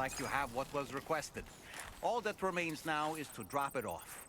like you have what was requested. All that remains now is to drop it off.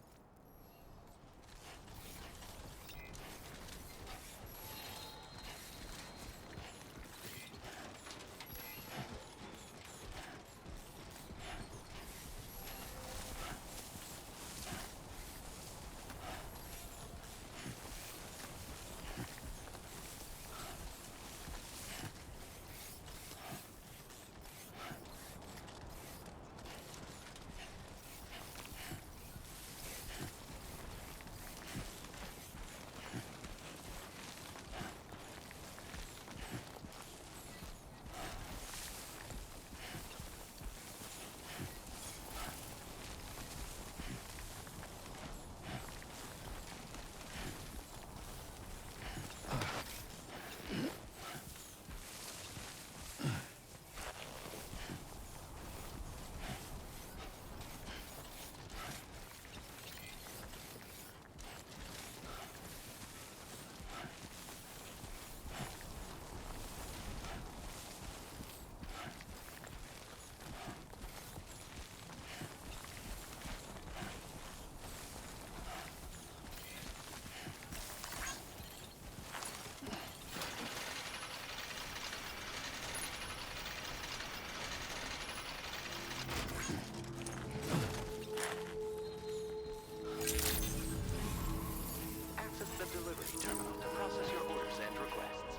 The delivery terminal to process your orders and requests.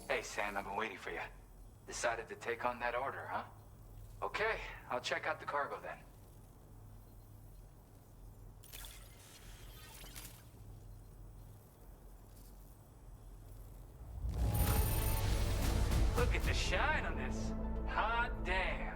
Hey Sam, I've been waiting for you. Decided to take on that order, huh? Okay, I'll check out the cargo then. Look at the shine on this. Hot damn.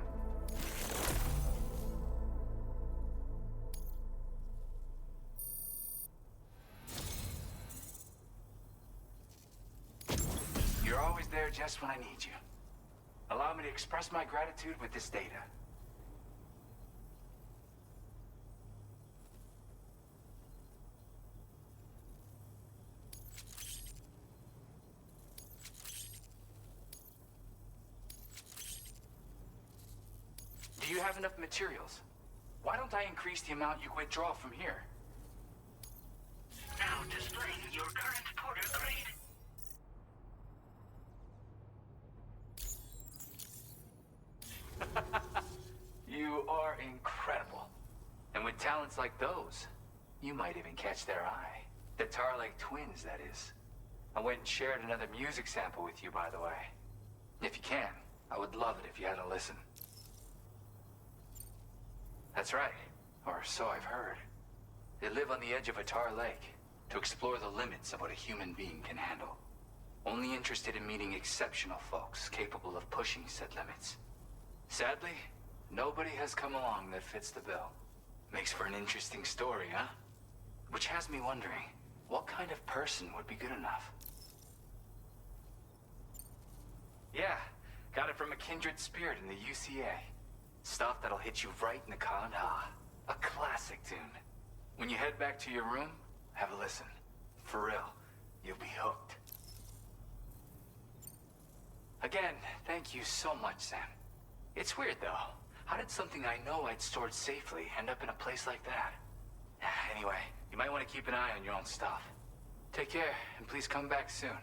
You're always there just when I need you. Allow me to express my gratitude with this data. Do you have enough materials? Why don't I increase the amount you withdraw from here? Now displaying your current porter grade. You are incredible. And with talents like those, you might even catch their eye. The Tar Lake twins, that is. I went and shared another music sample with you, by the way. If you can, I would love it if you had a listen. That's right, or so I've heard. They live on the edge of a tar lake to explore the limits of what a human being can handle. Only interested in meeting exceptional folks capable of pushing said limits. Sadly, nobody has come along that fits the bill. Makes for an interesting story, huh? Which has me wondering, what kind of person would be good enough? Yeah, got it from a kindred spirit in the UCA. Stuff that'll hit you right in the Kandha. A classic tune. When you head back to your room, have a listen. For real, you'll be hooked. Again, thank you so much, Sam. It's weird, though. How did something I know I'd stored safely end up in a place like that? Anyway, you might want to keep an eye on your own stuff. Take care, and please come back soon.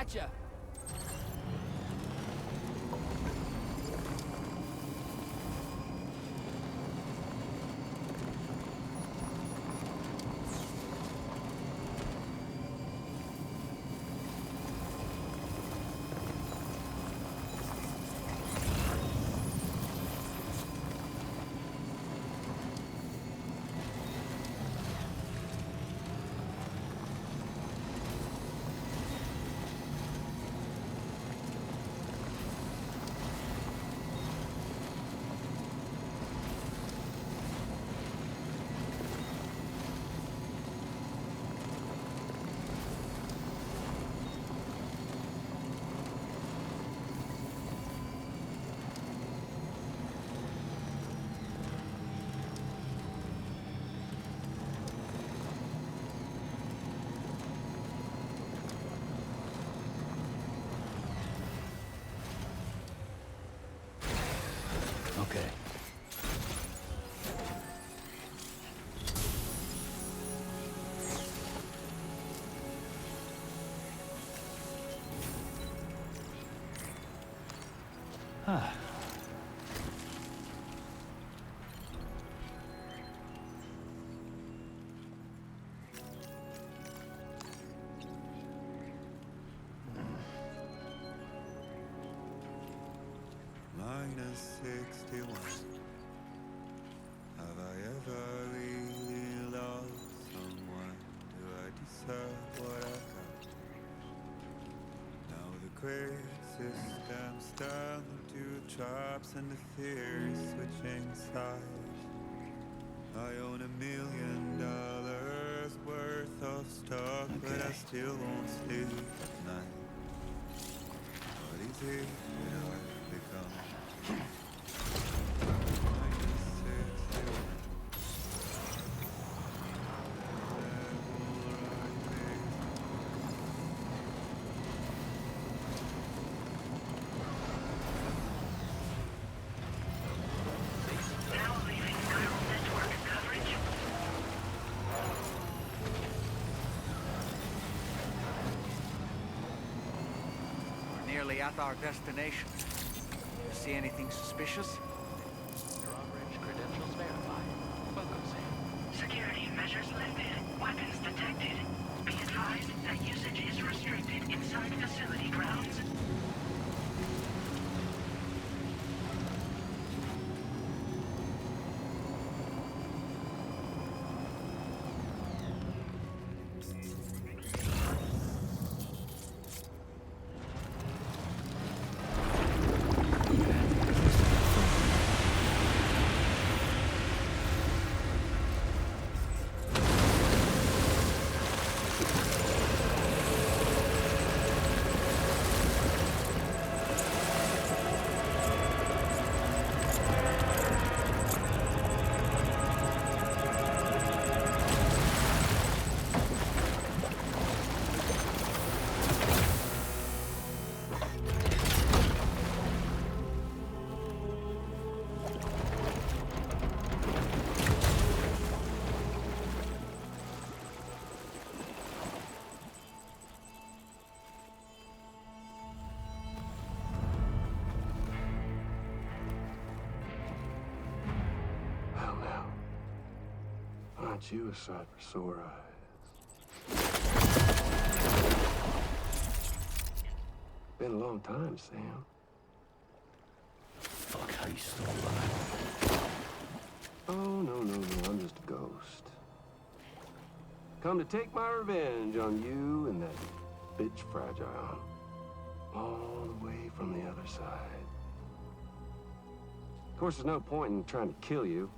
Gotcha. Okay. Ah. -61. Have I ever really loved someone? Do I deserve what I got? Now the great system's turned into traps and the fear is switching sides. I own $1 million worth of stuff, but I still won't sleep at night. What easy did I become? Now leaving neural network coverage. We're nearly at our destination. You see anything suspicious? Drawbridge credentials verified. Welcome, Sam. Security measures lifted. Weapons detected. Be advised that usage is restricted inside facility grounds. Well, now, aren't you a sight for sore eyes? Been a long time, Sam. Fuck, how you still alive? Oh, no, I'm just a ghost. Come to take my revenge on you and that bitch Fragile. All the way from the other side. Of course, there's no point in trying to kill you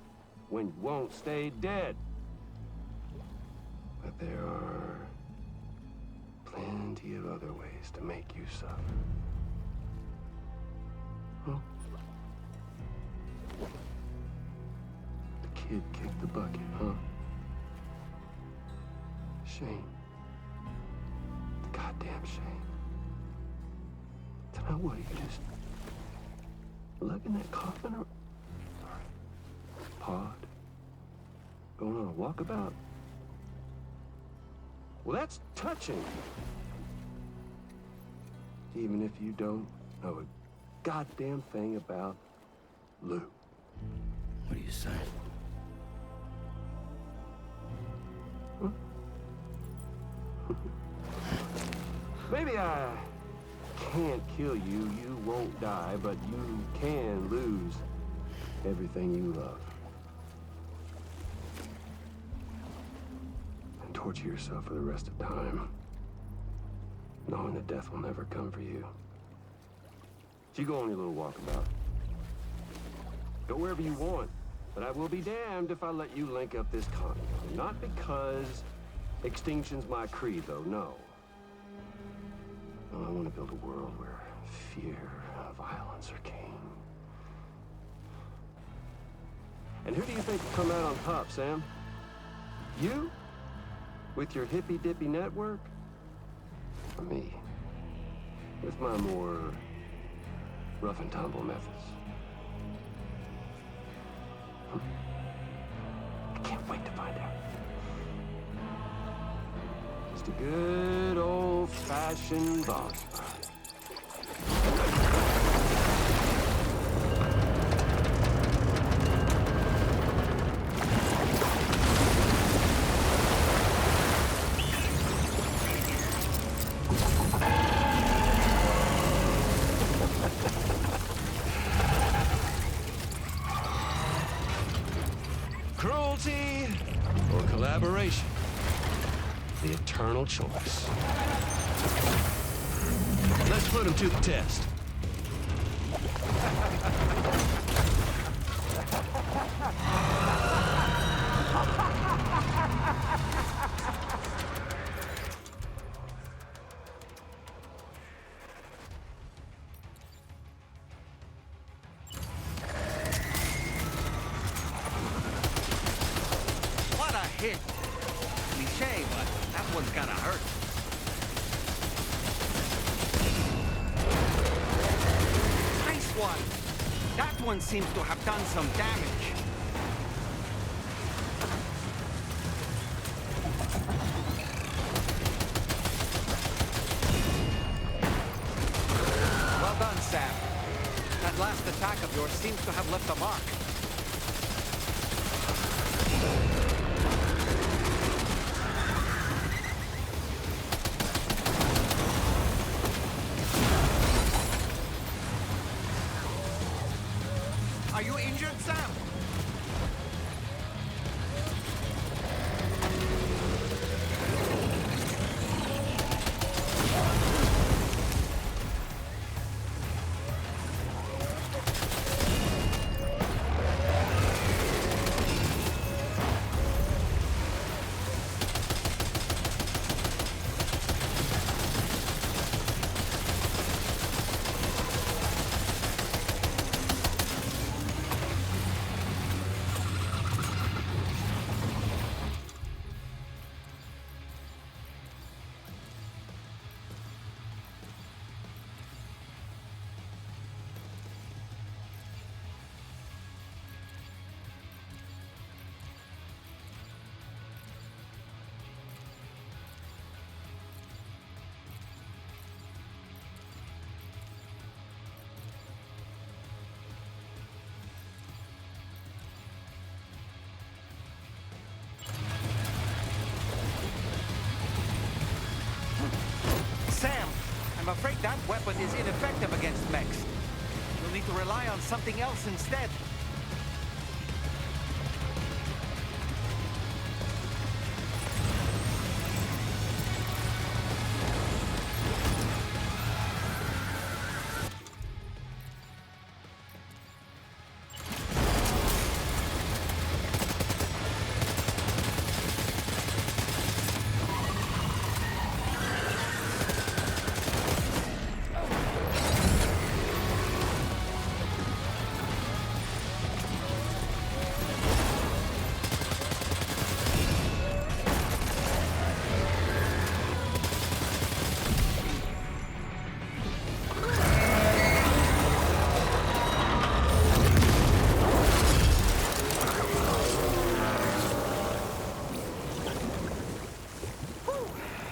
when you won't stay dead. But there are plenty of other ways to make you suffer. Huh? The kid kicked the bucket, huh? Shame. The goddamn shame. Tonight, what, you just lug in that coffin or pod? Going on a walkabout? Well, that's touching. even if you don't know a goddamn thing about Lou. What are you saying? Maybe I can't kill you, you won't die, but you can lose everything you love. And torture yourself for the rest of time, knowing that death will never come for you. So you go on your little walkabout. Go wherever you want, but I will be damned if I let you link up this continent. Not because extinction's my creed, though, no. No, I want to build a world where fear and violence are king. And who do you think will come out on top, Sam? You? With your hippy-dippy network? Or me? With my more rough and tumble methods? I can't wait to find out. Just a good old-fashioned boss fight. Cruelty or collaboration? The eternal choice. Let's put him to the test. What a hit! Cliche, but that one's gonna hurt. Nice one! That one seems to have done some damage. Well done, Sam. That last attack of yours seems to have left a mark. Are you injured, Sam? Sam, I'm afraid that weapon is ineffective against mechs. You'll need to rely on something else instead.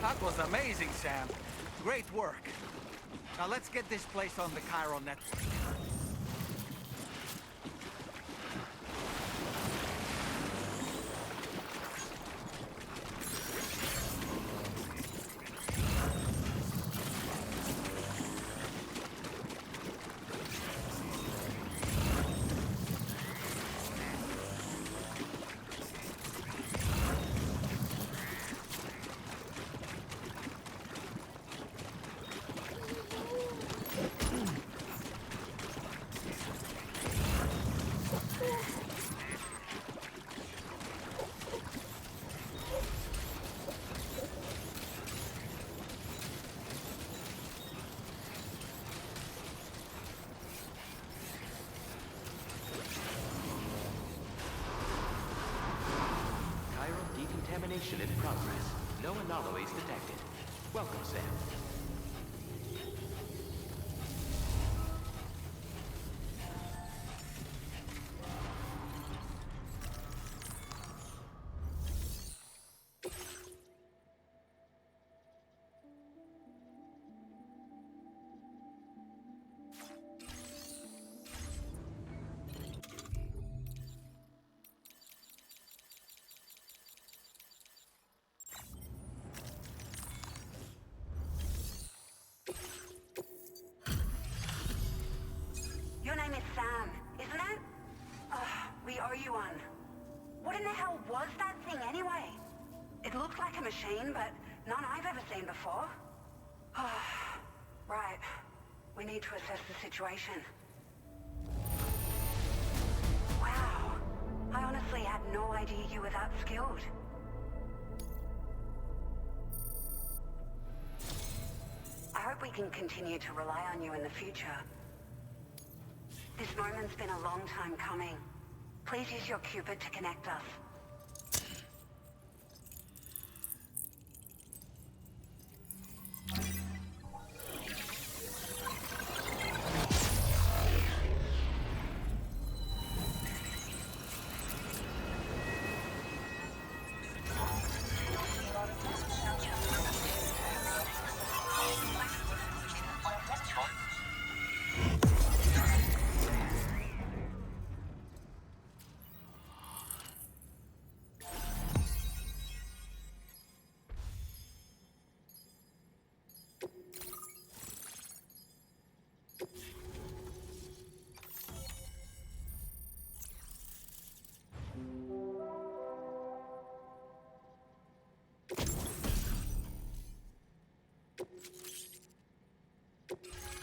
That was amazing, Sam. Great work. Now let's get this place on the chiral network. Decontamination in progress. No anomalies detected. Welcome, Sam. Your name is Sam, isn't it? We owe you one. What in the hell was that thing anyway? It looked like a machine, but none I've ever seen before. Right. We need to assess the situation. Wow. I honestly had no idea you were that skilled. I hope we can continue to rely on you in the future. This moment's been a long time coming. Please use your Cupid to connect us.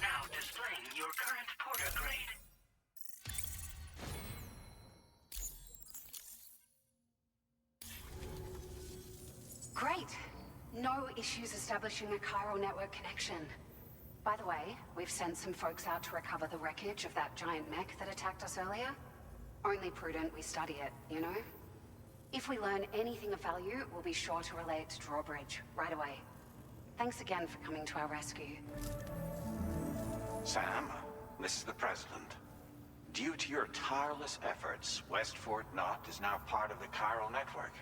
Now displaying your current porter grade. Great. No issues establishing a chiral network connection. By the way, we've sent some folks out to recover the wreckage of that giant mech that attacked us earlier. Only prudent we study it, you know? If we learn anything of value, we'll be sure to relay it to Drawbridge right away. Thanks again for coming to our rescue. Sam, this is the President. Due to your tireless efforts, West Fort Knot is now part of the chiral network.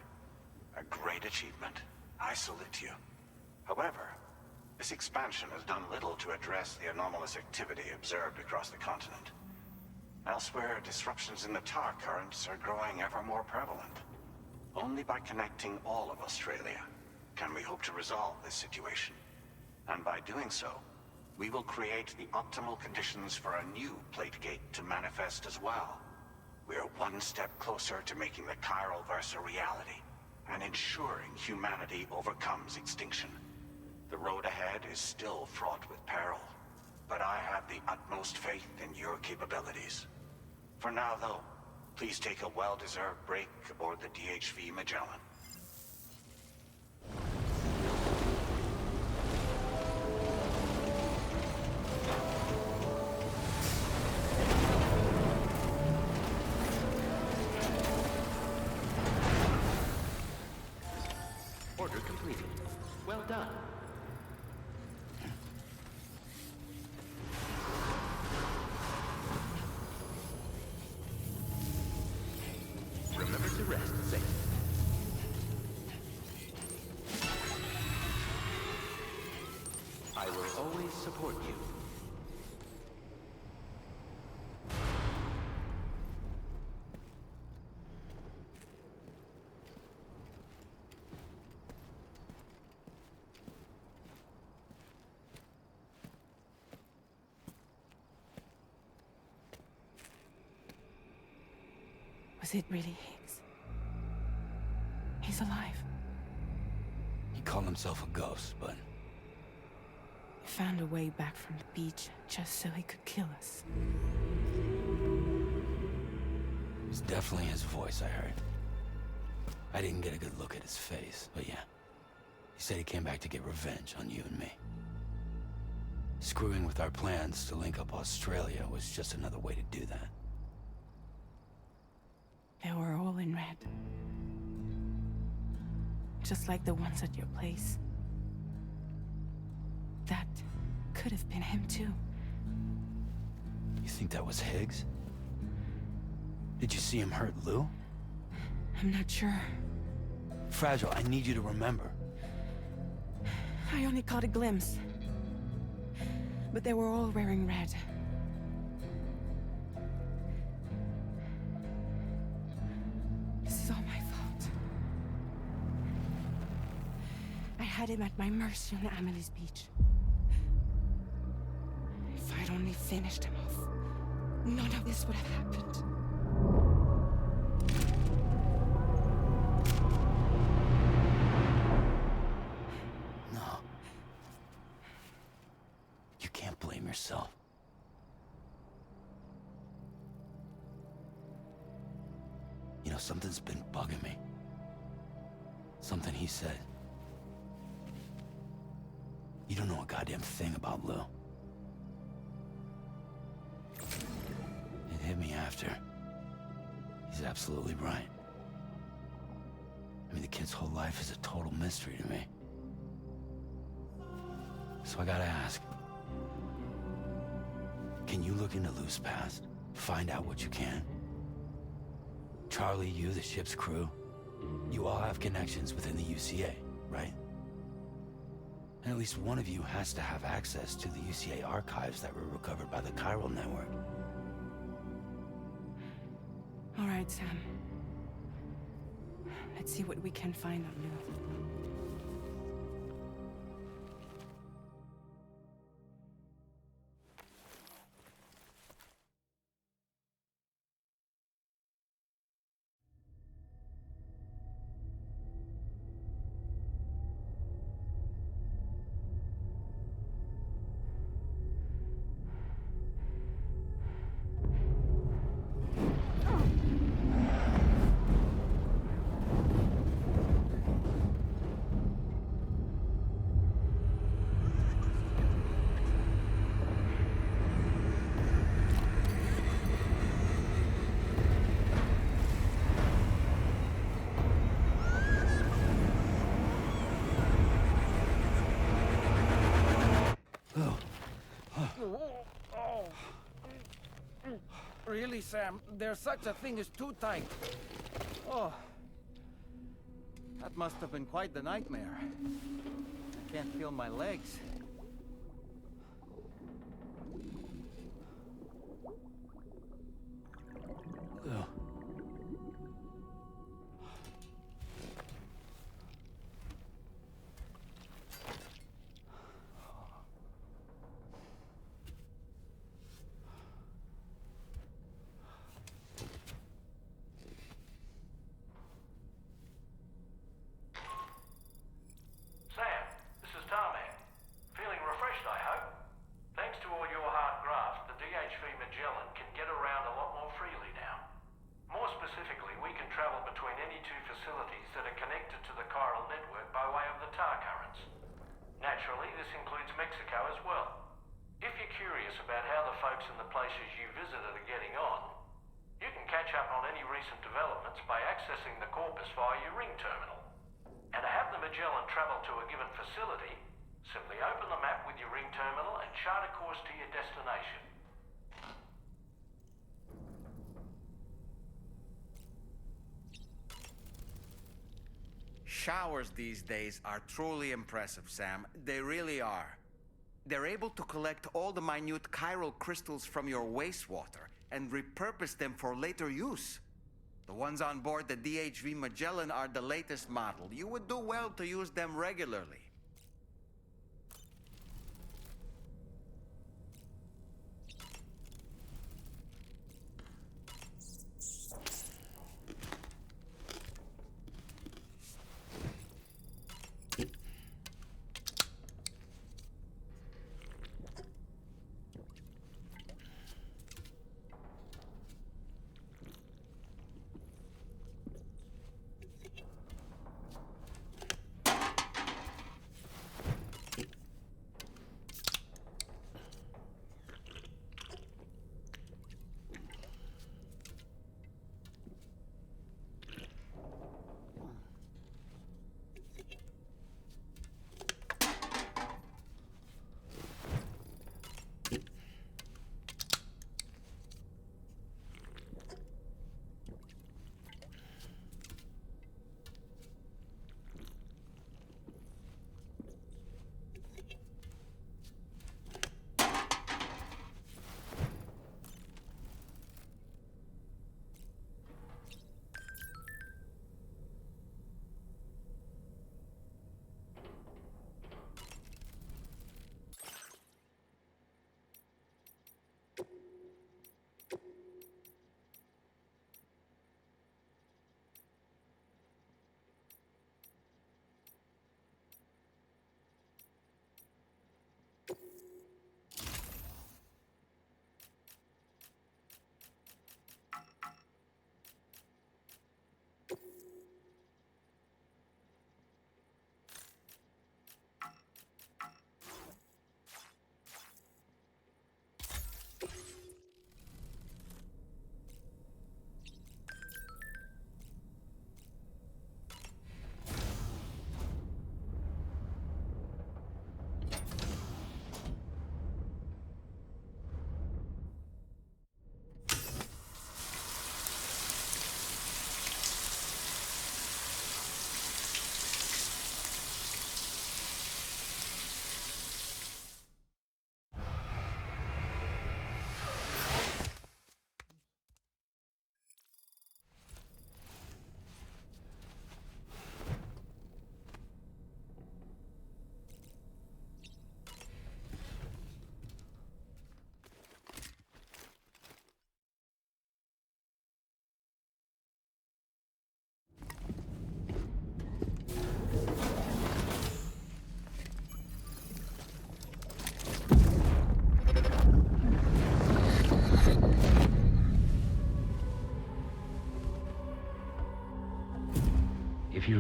A great achievement. I salute you. However, this expansion has done little to address the anomalous activity observed across the continent. Elsewhere, disruptions in the tar currents are growing ever more prevalent. Only by connecting all of Australia can we hope to resolve this situation. And by doing so, we will create the optimal conditions for a new Plategate to manifest as well. We are one step closer to making the chiral verse a reality, and ensuring humanity overcomes extinction. The road ahead is still fraught with peril, but I have the utmost faith in your capabilities. For now, though, please take a well-deserved break aboard the DHV Magellan. Order completed. Well done. Remember to rest safe. I will always support you. Was it really Higgs? He's alive. He called himself a ghost, but He found a way back from the beach just so he could kill us. it was definitely his voice I heard. I didn't get a good look at his face, but yeah. He said he came back to get revenge on you and me. Screwing with our plans to link up Australia was just another way to do that. They were all in red. Just like the ones at your place. That could have been him too. You think that was Higgs? Did you see him hurt Lou? I'm not sure. Fragile, I need you to remember. I only caught a glimpse. But they were all wearing red. This is all my fault. I had him at my mercy on Amelie's beach. If I'd only finished him off, none of this would have happened. No. You can't blame yourself. You know, something's been bugging me. Something he said. You don't know a goddamn thing about Lou. It hit me after. He's absolutely right. I mean, the kid's whole life is a total mystery to me. So I gotta ask. Can you look into Lou's past? Find out what you can? Charlie, you, the ship's crew, you all have connections within the UCA, right? And at least one of you has to have access to the UCA archives that were recovered by the Chiral Network. All right, Sam. Let's see what we can find on Lou. Really, Sam? There's such a thing as too tight. Oh. That must have been quite the nightmare. I can't feel my legs. Lou. Sam, this is Tarman. Feeling refreshed, I hope. Thanks to all your hard graft, the DHV Magellan can get around a lot more freely now. More specifically, we can travel between any two facilities that are connected to the chiral network by way of the tar currents. Naturally, this includes Mexico as well. If you're curious about how the folks in the places you visited are getting on, you can catch up on any recent developments by accessing the corpus via your ring terminal. And to have the Magellan travel to a given facility, simply open the map with your ring terminal and chart a course to your destination. Showers these days are truly impressive, Sam. They really are. They're able to collect all the minute chiral crystals from your wastewater and repurpose them for later use. The ones on board the DHV Magellan are the latest model. You would do well to use them regularly.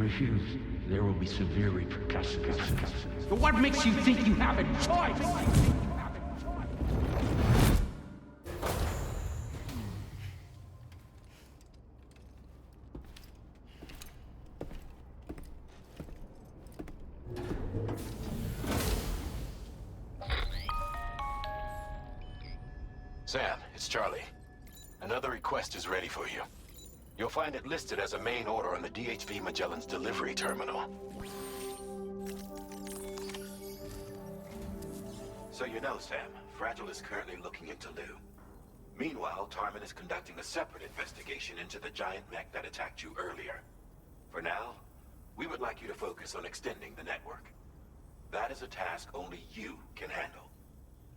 refuse, there will be severe repercussions. But what makes you think you have a choice? Sam, it's Charlie. Another request is ready for you. You'll find it listed as a main order on the DHV Magellan's delivery terminal. So you know, Sam, Fragile is currently looking into Lou. Meanwhile, Tarman is conducting a separate investigation into the giant mech that attacked you earlier. For now, we would like you to focus on extending the network. That is a task only you can handle.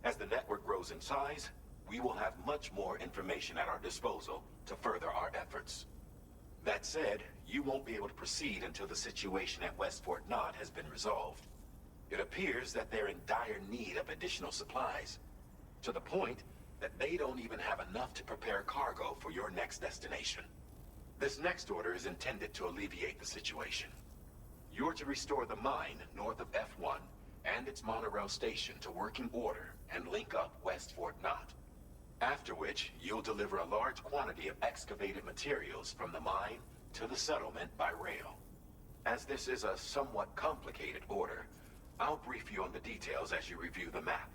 As the network grows in size, we will have much more information at our disposal to further our efforts. That said, you won't be able to proceed until the situation at West Fort Knott has been resolved. It appears that they're in dire need of additional supplies, to the point that they don't even have enough to prepare cargo for your next destination. This next order is intended to alleviate the situation. You're to restore the mine north of F1 and its monorail station to working order and link up West Fort Knott. After which, you'll deliver a large quantity of excavated materials from the mine to the settlement by rail. As this is a somewhat complicated order, I'll brief you on the details as you review the map.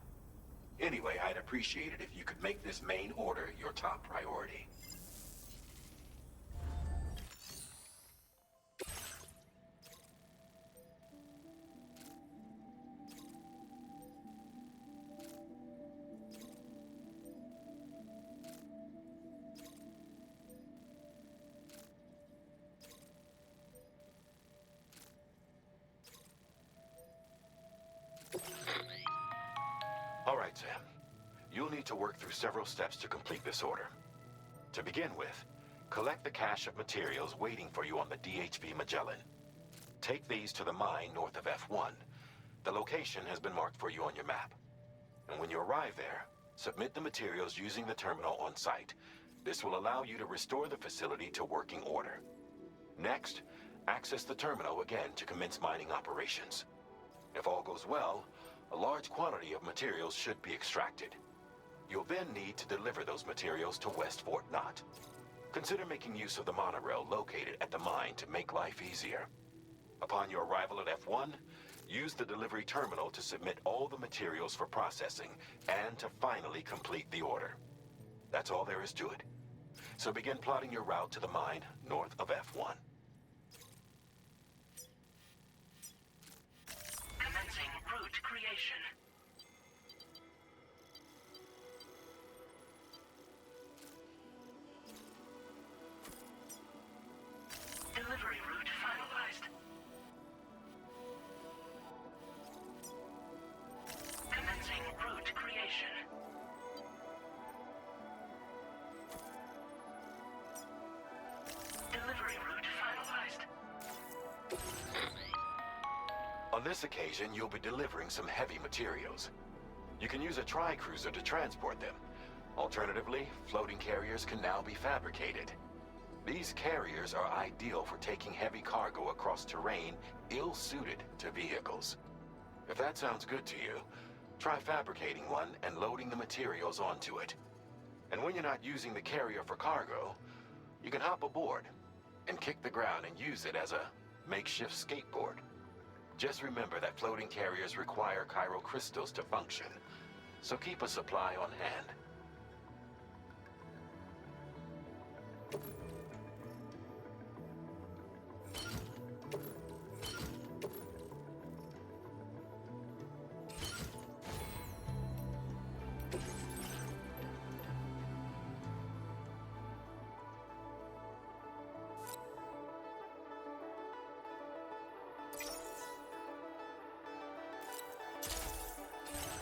Anyway, I'd appreciate it if you could make this main order your top priority. All right, Sam. You'll need to work through several steps to complete this order. To begin with, collect the cache of materials waiting for you on the DHV Magellan. Take these to the mine north of F1. The location has been marked for you on your map. And when you arrive there, submit the materials using the terminal on site. This will allow you to restore the facility to working order. Next, access the terminal again to commence mining operations. If all goes well, a large quantity of materials should be extracted. You'll then need to deliver those materials to West Fort Knott. Consider making use of the monorail located at the mine to make life easier. Upon your arrival at F1, use the delivery terminal to submit all the materials for processing and to finally complete the order. That's all there is to it. So begin plotting your route to the mine north of F1. Commencing route creation. Delivery route finalized. Commencing route creation. Delivery route finalized. On this occasion, you'll be delivering some heavy materials. You can use a tri-cruiser to transport them. Alternatively, floating carriers can now be fabricated. These carriers are ideal for taking heavy cargo across terrain ill-suited to vehicles. If that sounds good to you, try fabricating one and loading the materials onto it. And when you're not using the carrier for cargo, you can hop aboard and kick the ground and use it as a makeshift skateboard. Just remember that floating carriers require chiral crystals to function, so keep a supply on hand.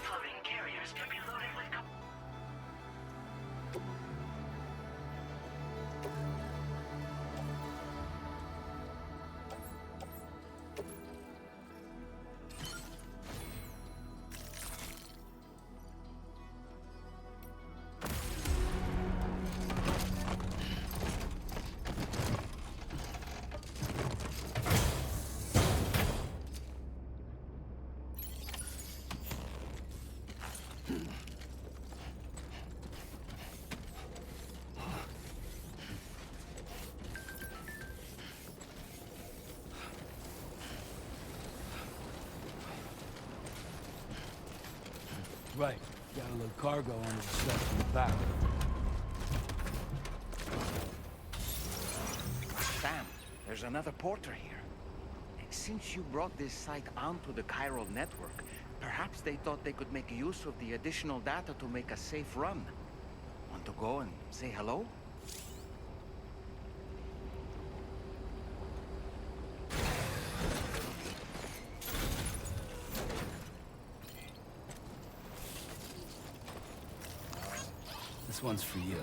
Floating carriers can be loaded with Right. Gotta load cargo onto the stuff in the back. Sam, there's another porter here. Since you brought this site onto the chiral network, perhaps they thought they could make use of the additional data to make a safe run. Want to go and say hello? This one's for you.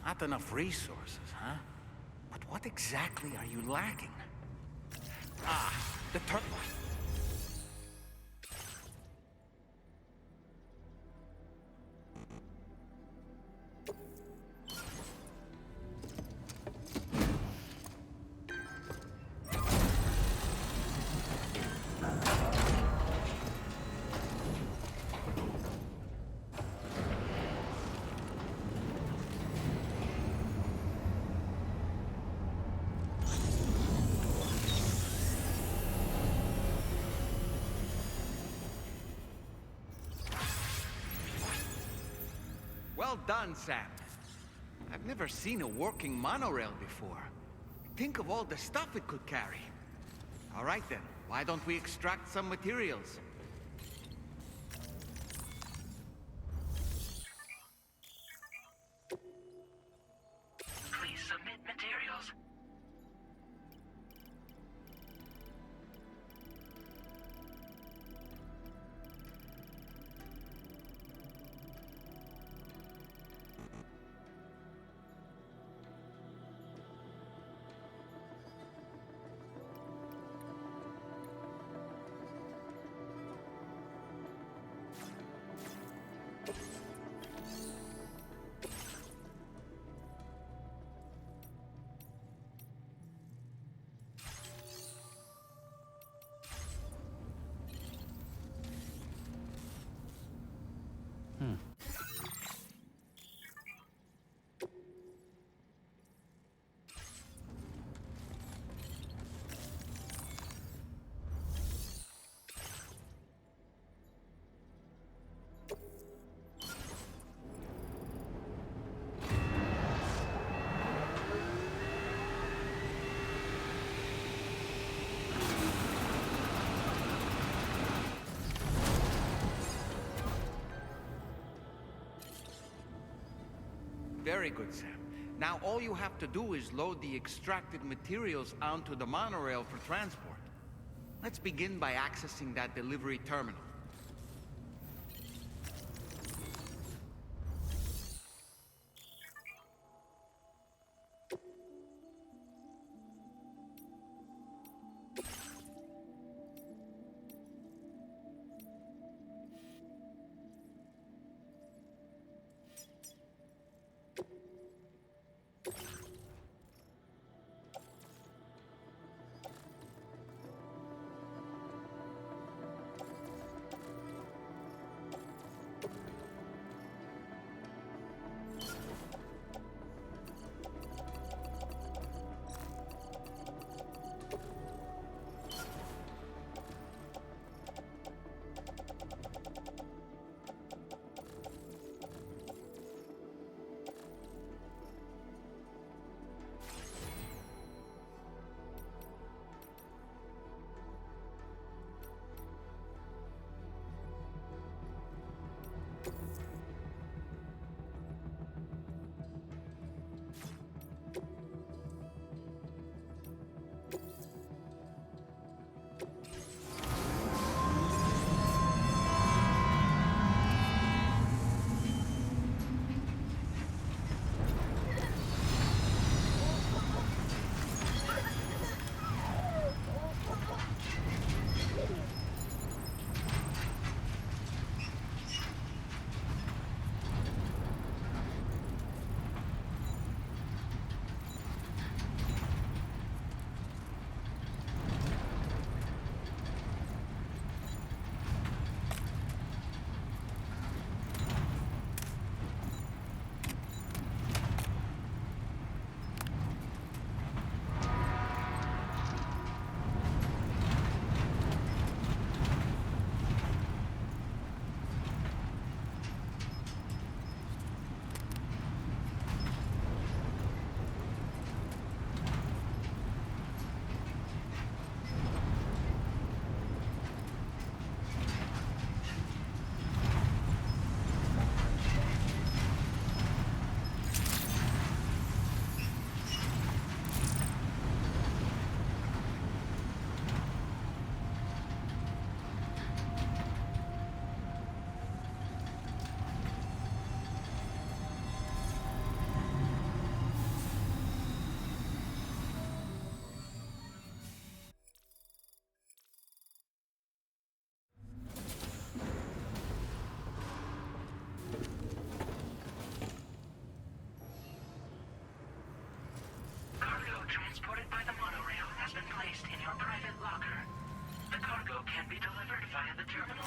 Not enough resources, huh? But what exactly are you lacking? Ah, the turtle. Well done, Sam. I've never seen a working monorail before. Think of all the stuff it could carry. All right then, why don't we extract some materials? Please submit materials. Very good, Sam. Now all you have to do is load the extracted materials onto the monorail for transport. Let's begin by accessing that delivery terminal. transported by the monorail has been placed in your private locker. The cargo can be delivered via the terminal.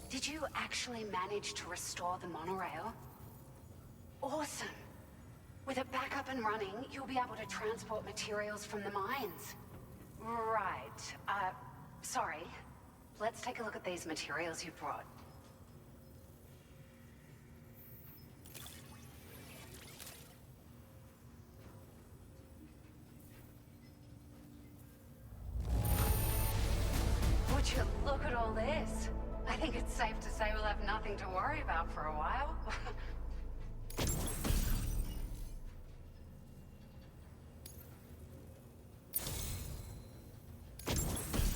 Did you actually manage to restore the monorail? Awesome! With it back up and running, you'll be able to transport materials from the mines. Right. Sorry. Let's take a look at these materials you brought. Would you look at all this? I think it's safe to say we'll have nothing to worry about for a while.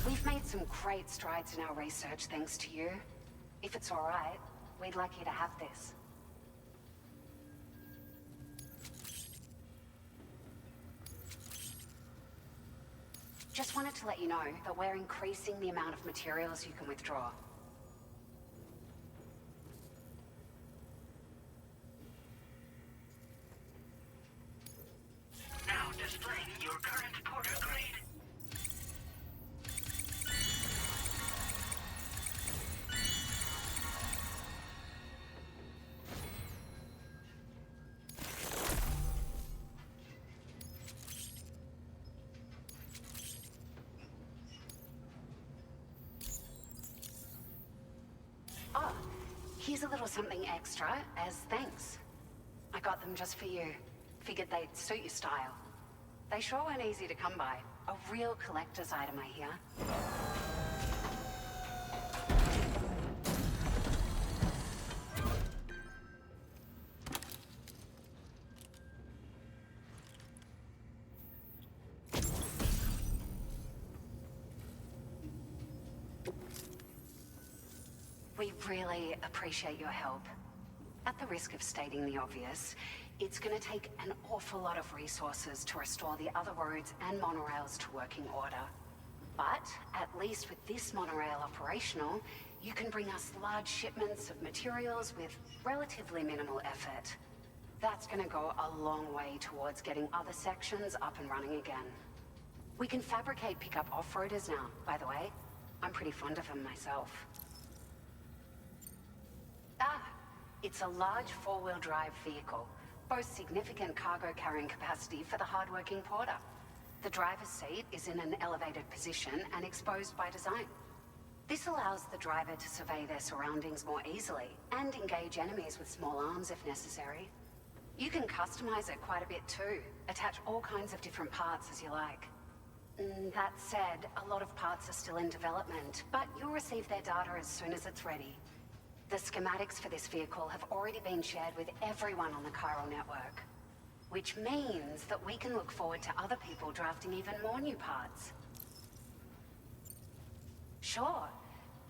We've made some great strides in our research thanks to you. If it's all right, we'd like you to have this. Just wanted to let you know that we're increasing the amount of materials you can withdraw. Now displaying your current porter grade. Oh, here's a little something extra as thanks. I got them just for you. Figured they'd suit your style. They sure weren't easy to come by. A real collector's item, I hear. We really appreciate your help. At the risk of stating the obvious, it's going to take an awful lot of resources to restore the other roads and monorails to working order. But at least with this monorail operational, you can bring us large shipments of materials with relatively minimal effort. That's going to go a long way towards getting other sections up and running again. We can fabricate pickup off-roaders now, by the way. I'm pretty fond of them myself. It's a large four-wheel drive vehicle, boasts significant cargo carrying capacity for the hard-working porter. The driver's seat is in an elevated position and exposed by design. This allows the driver to survey their surroundings more easily and engage enemies with small arms if necessary. You can customize it quite a bit too, attach all kinds of different parts as you like. That said, a lot of parts are still in development, but you'll receive their data as soon as it's ready. The schematics for this vehicle have already been shared with everyone on the Chiral network, which means that we can look forward to other people drafting even more new parts. Sure,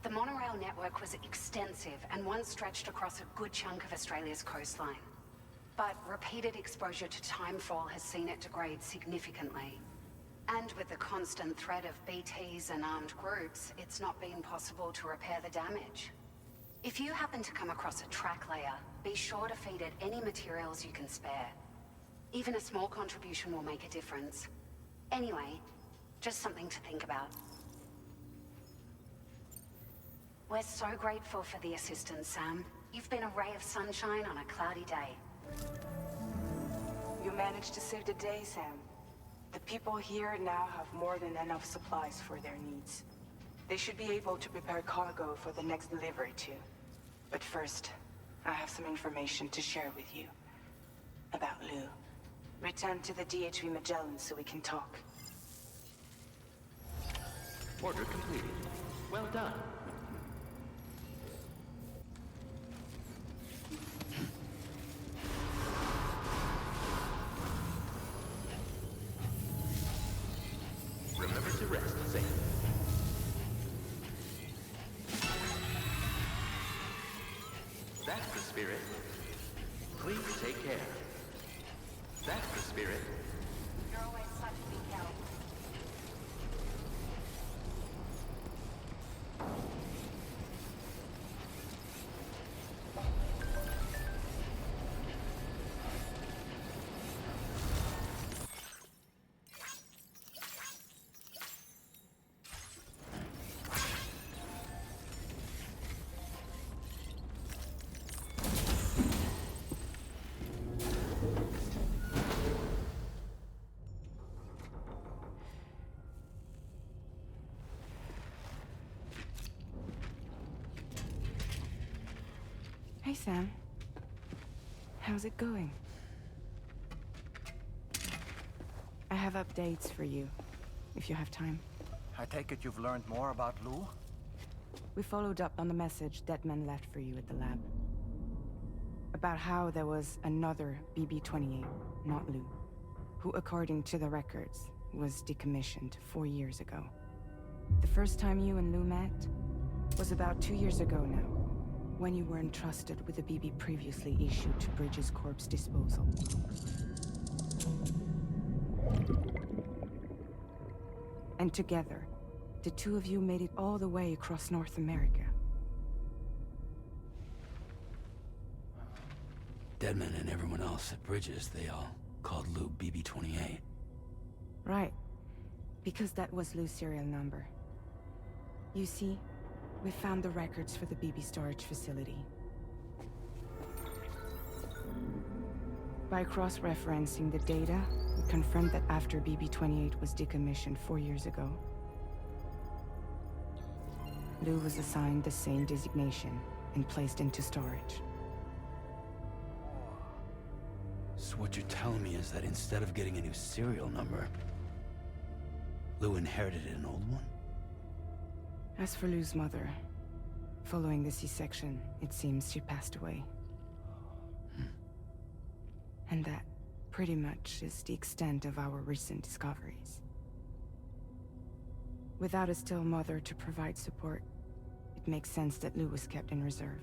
the monorail network was extensive and once stretched across a good chunk of Australia's coastline. But repeated exposure to timefall has seen it degrade significantly. And with the constant threat of BTs and armed groups, it's not been possible to repair the damage. If you happen to come across a track layer, be sure to feed it any materials you can spare. Even a small contribution will make a difference. Anyway, just something to think about. We're so grateful for the assistance, Sam. You've been a ray of sunshine on a cloudy day. You managed to save the day, Sam. The people here now have more than enough supplies for their needs. They should be able to prepare cargo for the next delivery too. But first, I have some information to share with you. About Lou. Return to the DHV Magellan so we can talk. Order completed. Well done. Remember to rest safe. Spirit. Please take care. That's the Spirit. You're always such a big help. Hey, Sam. How's it going? I have updates for you, if you have time. I take it you've learned more about Lou? We followed up on the message Deadman left for you at the lab. About how there was another BB-28, not Lou, who, according to the records, was decommissioned 4 years ago. The first time you and Lou met was about 2 years ago now, when you were entrusted with the BB previously issued to Bridges Corp's disposal. And together, the two of you made it all the way across North America. Deadman and everyone else at Bridges, they all called Lou BB-28. Right. Because that was Lou's serial number. You see, we found the records for the BB storage facility. By cross-referencing the data, we confirmed that after BB-28 was decommissioned 4 years ago, Lou was assigned the same designation and placed into storage. So what you're telling me is that instead of getting a new serial number, Lou inherited an old one? As for Lou's mother, following the C-section, it seems she passed away. And that, pretty much, is the extent of our recent discoveries. Without a still mother to provide support, it makes sense that Lou was kept in reserve.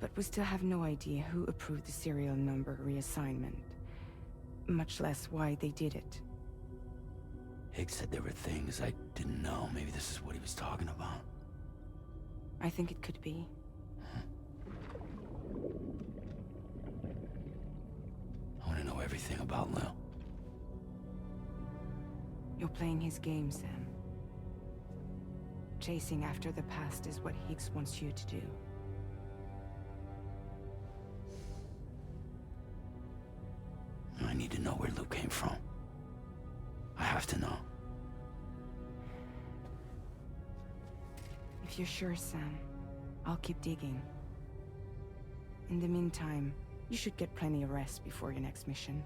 But we still have no idea who approved the serial number reassignment, much less why they did it. Higgs said there were things I didn't know. Maybe this is what he was talking about. I think it could be. I want to know everything about Lou. You're playing his game, Sam. Chasing after the past is what Higgs wants you to do. I need to know where Lou came from. I have to know. If you're sure, Sam, I'll keep digging. In the meantime, you should get plenty of rest before your next mission.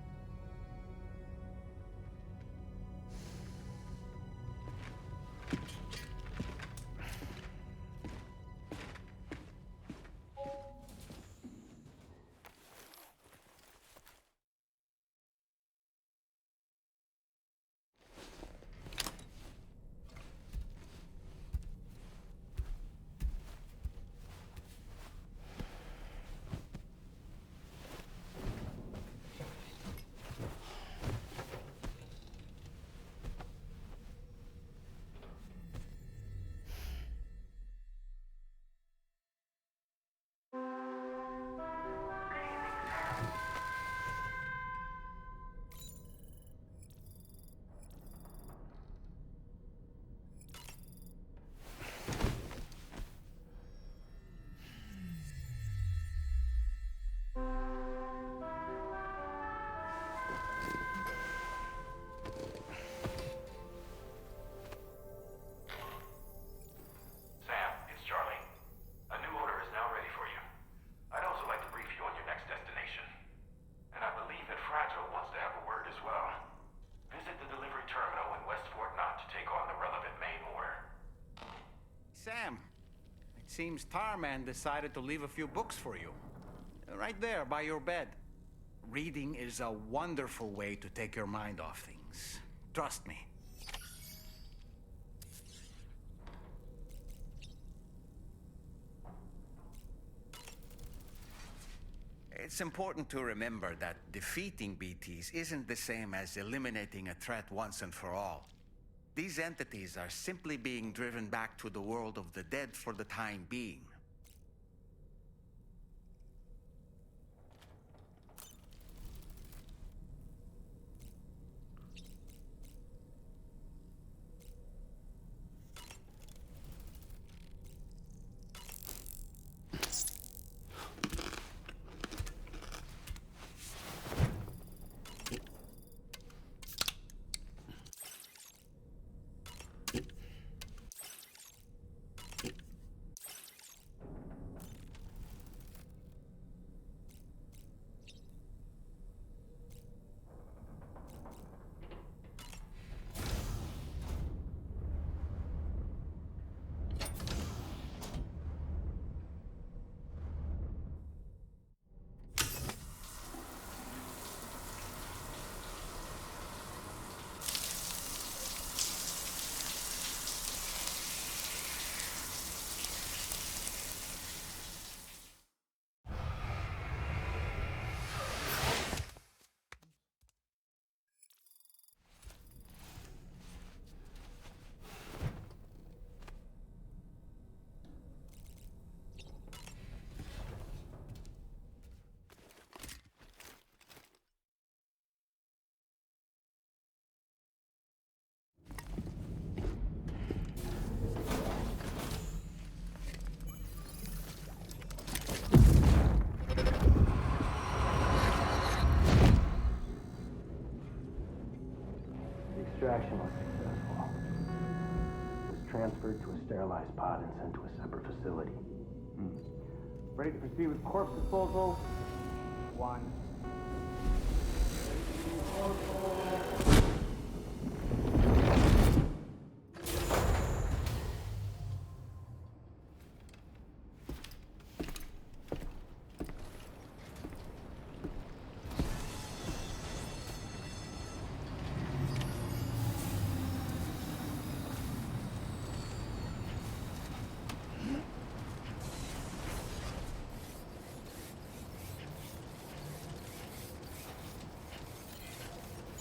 Sam, it seems Tarman decided to leave a few books for you. Right there, by your bed. Reading is a wonderful way to take your mind off things. Trust me. It's important to remember that defeating BTs isn't the same as eliminating a threat once and for all. These entities are simply being driven back to the world of the dead for the time being. Extraction was successful. It was transferred to a sterilized pod and sent to a separate facility. Ready to proceed with corpse disposal? 1.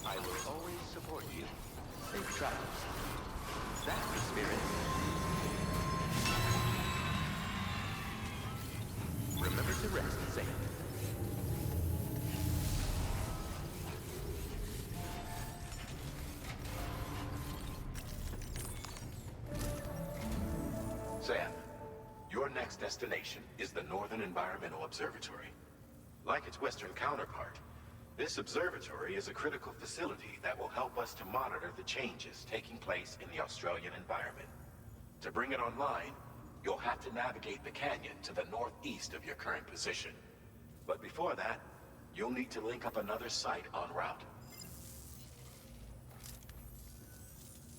I will always support you. Safe travels. That's the spirit. Remember to rest, Sam. Sam, your next destination is the Northern Environmental Observatory. Like its Western counterpart, this observatory is a critical facility that will help us to monitor the changes taking place in the Australian environment. To bring it online, you'll have to navigate the canyon to the northeast of your current position. But before that, you'll need to link up another site en route.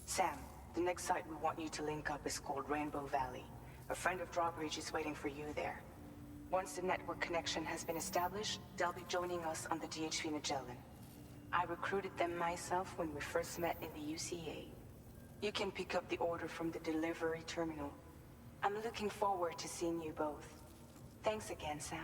Sam, the next site we want you to link up is called Rainbow Valley. A friend of Drawbridge is waiting for you there. Once the network connection has been established, they'll be joining us on the DHV Magellan. I recruited them myself when we first met in the UCA. You can pick up the order from the delivery terminal. I'm looking forward to seeing you both. Thanks again, Sam.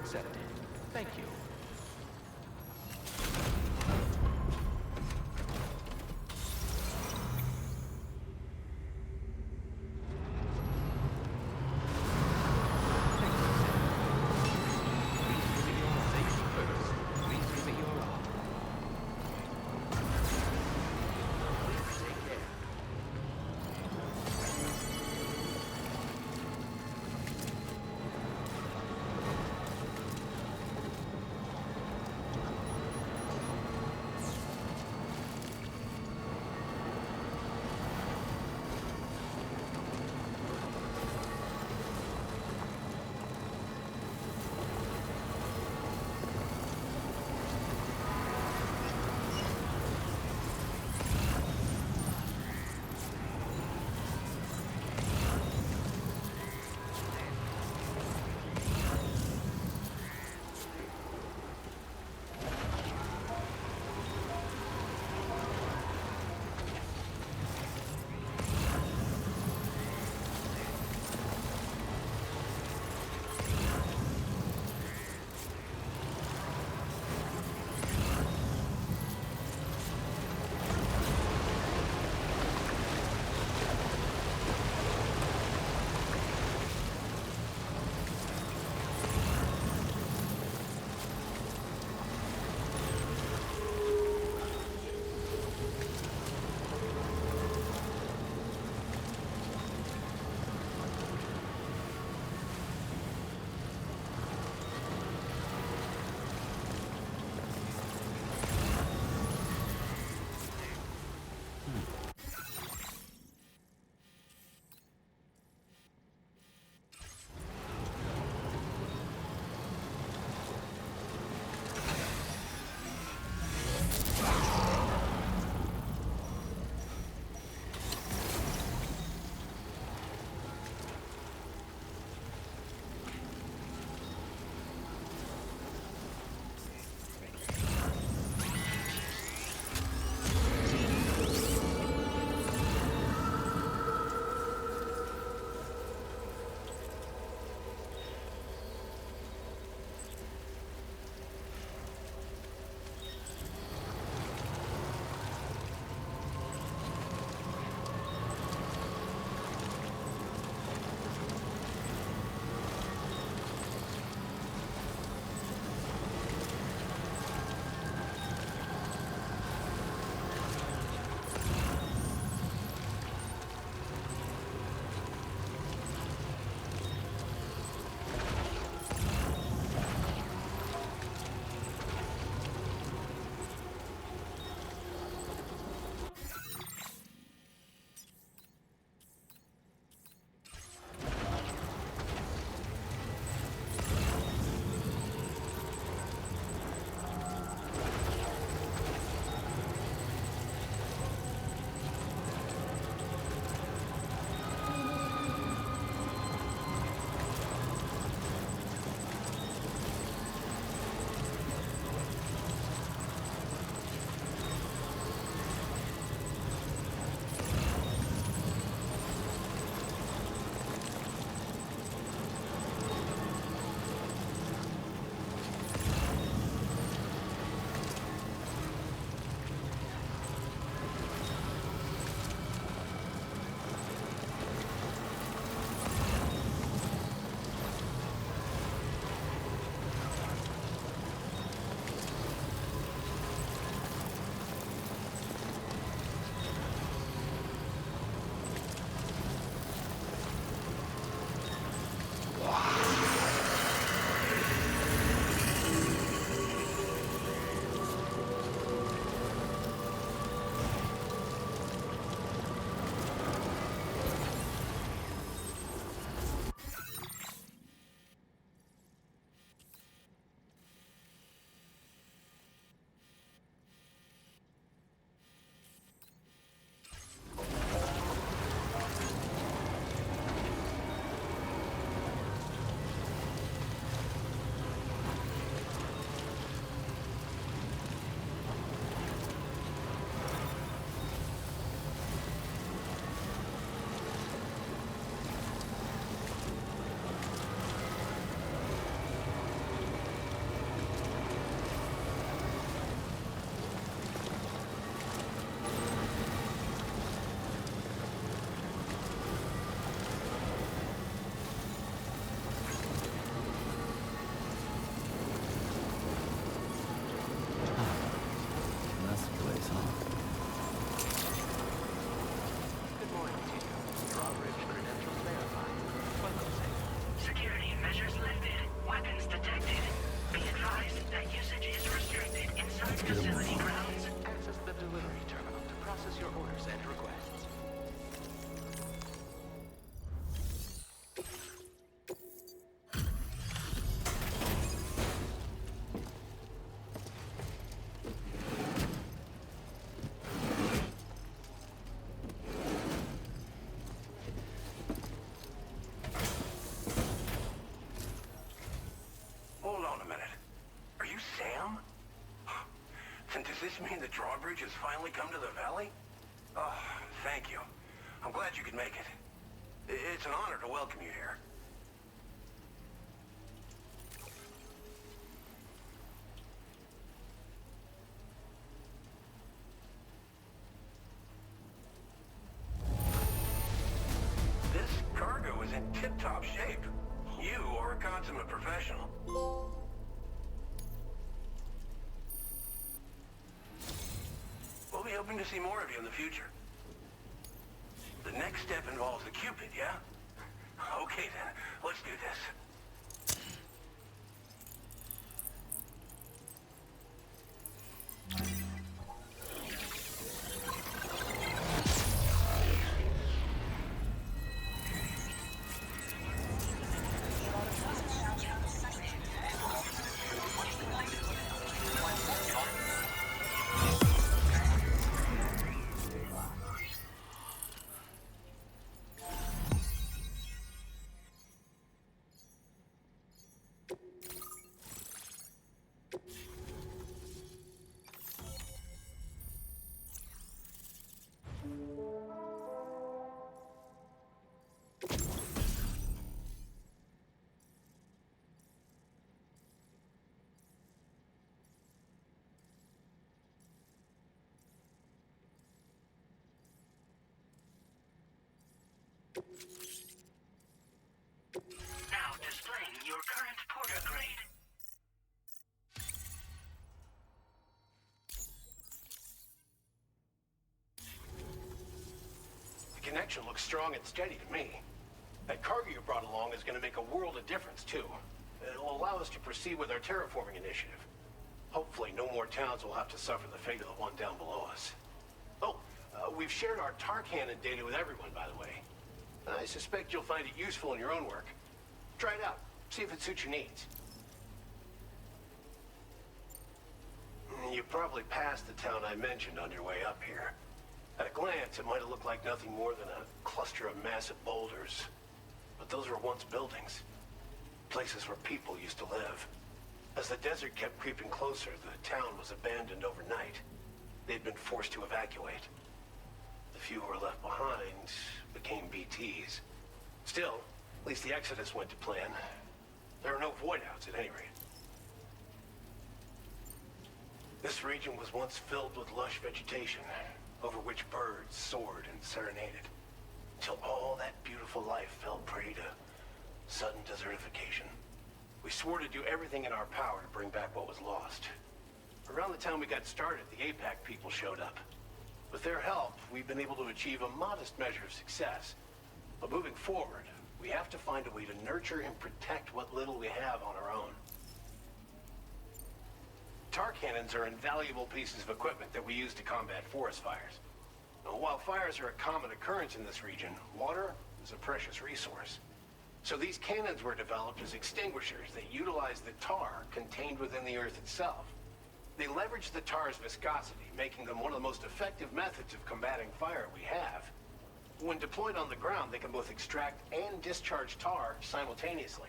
accepted. Thank you. this mean the drawbridge has finally come to the valley? Oh, thank you. I'm glad you could make it. It's an honor to welcome you here. This cargo is in tip-top shape. You are a consummate professional. We'll be hoping to see more of you in the future. The next step involves the Cupid, yeah? Okay then, let's do this. Now displaying your current porter grade. The connection looks strong and steady to me. That cargo you brought along is going to make a world of difference, too. It'll allow us to proceed with our terraforming initiative. Hopefully, no more towns will have to suffer the fate of the one down below us. Oh, we've shared our tar cannon data with everyone, by the way. I suspect you'll find it useful in your own work. Try it out. See if it suits your needs. You probably passed the town I mentioned on your way up here. At a glance, it might have looked like nothing more than a cluster of massive boulders. But those were once buildings. Places where people used to live. As the desert kept creeping closer, the town was abandoned overnight. They'd been forced to evacuate. The few who were left behind became BTs. Still, at least the exodus went to plan. There are no void-outs at any rate. This region was once filled with lush vegetation, over which birds soared and serenaded, until all that beautiful life fell prey to sudden desertification. We swore to do everything in our power to bring back what was lost. Around the time we got started, the APAC people showed up. With their help, we've been able to achieve a modest measure of success. But moving forward, we have to find a way to nurture and protect what little we have on our own. Tar cannons are invaluable pieces of equipment that we use to combat forest fires. Now, while fires are a common occurrence in this region, water is a precious resource. So these cannons were developed as extinguishers that utilize the tar contained within the earth itself. They leverage the tar's viscosity, making them one of the most effective methods of combating fire we have. When deployed on the ground, they can both extract and discharge tar simultaneously.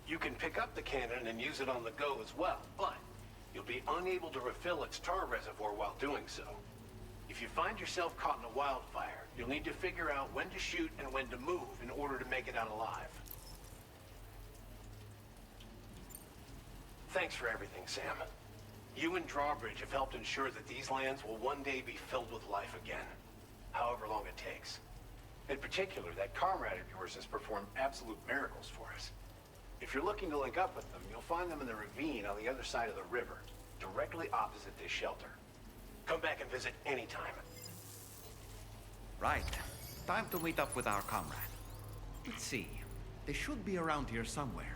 You can pick up the cannon and use it on the go as well, but you'll be unable to refill its tar reservoir while doing so. If you find yourself caught in a wildfire, you'll need to figure out when to shoot and when to move in order to make it out alive. Thanks for everything, Sam. You and Drawbridge have helped ensure that these lands will one day be filled with life again, however long it takes. In particular, that comrade of yours has performed absolute miracles for us. If you're looking to link up with them, you'll find them in the ravine on the other side of the river, directly opposite this shelter. Come back and visit anytime. Right. Time to meet up with our comrade. Let's see. They should be around here somewhere.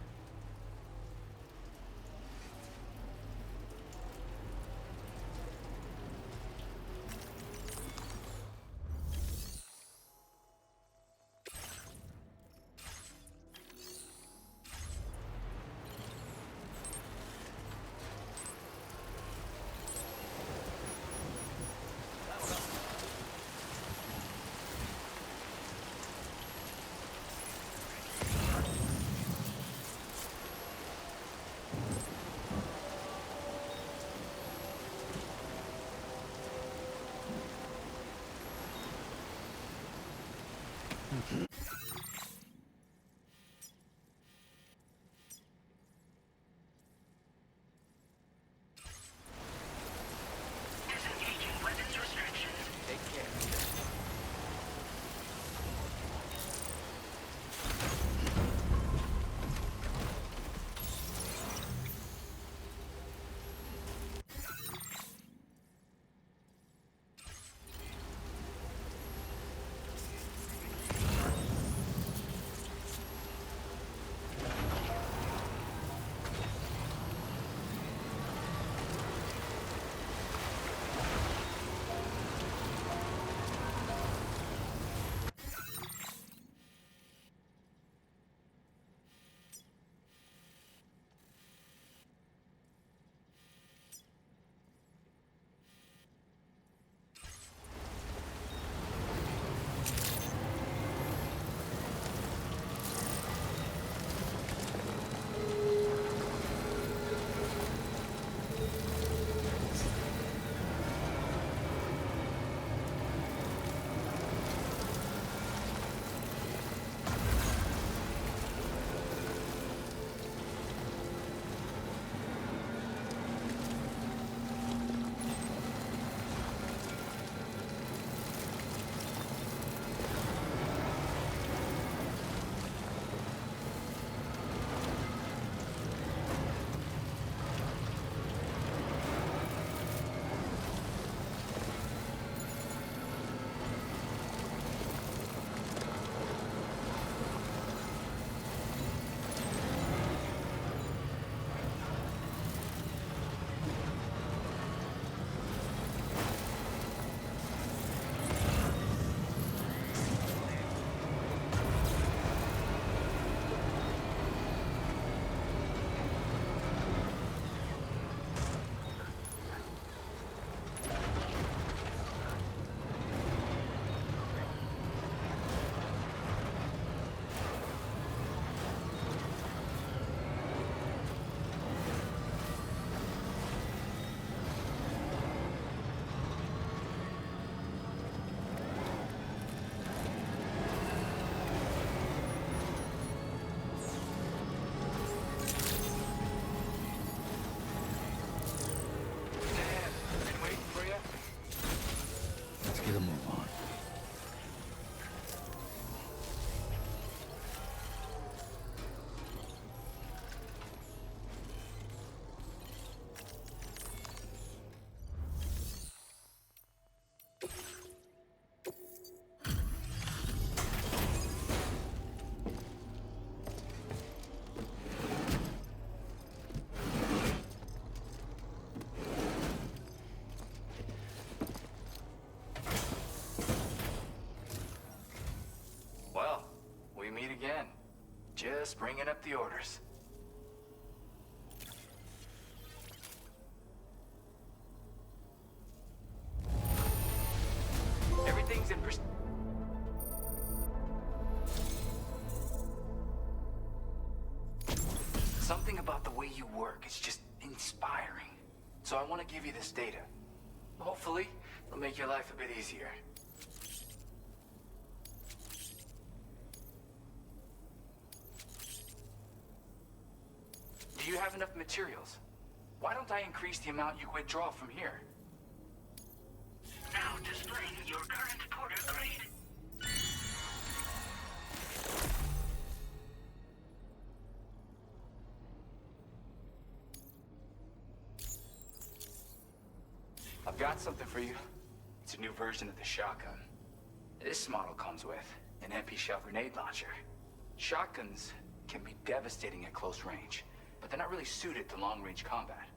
Disengaging weapons restrictions. Take care. Let's get a move on. Well, we meet again. Just bringing up the orders. Everything's in Something about the way you work is just inspiring. So I want to give you this data. Hopefully, it'll make your life a bit easier. Do you have enough materials? Why don't I increase the amount you withdraw from here? Now displaying your current porter grade. I've got something for you. It's a new version of the shotgun. This model comes with an MP shell grenade launcher. Shotguns can be devastating at close range, but they're not really suited to long-range combat.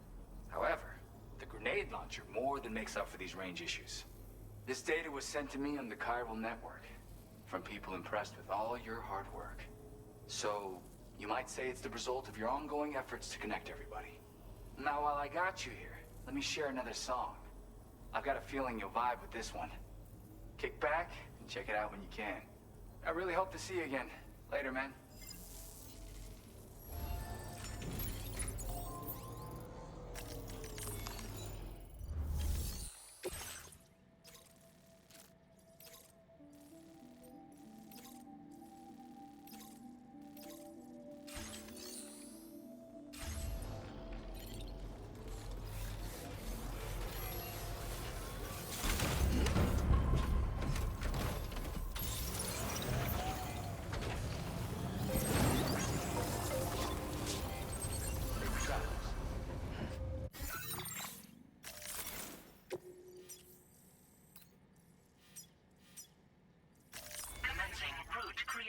However, the grenade launcher more than makes up for these range issues. This data was sent to me on the chiral network from people impressed with all your hard work. So, you might say it's the result of your ongoing efforts to connect everybody. Now, while I got you here, let me share another song. I've got a feeling you'll vibe with this one. Kick back and check it out when you can. I really hope to see you again. Later, man.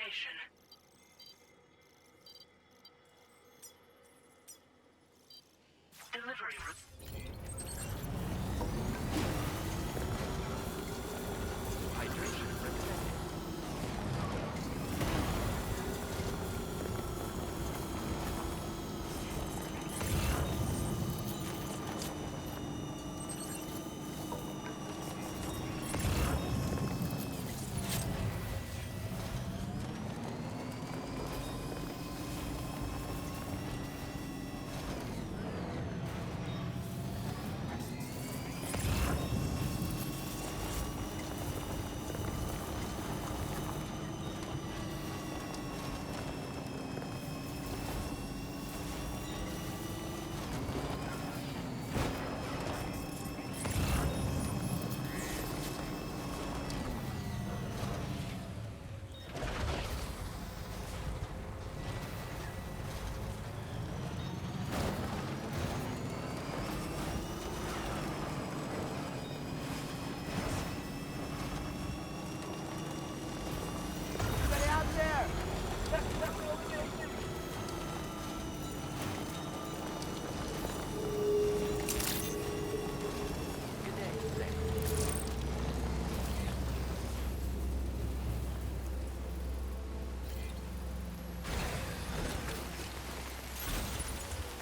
location. Delivery route. Hydration protected.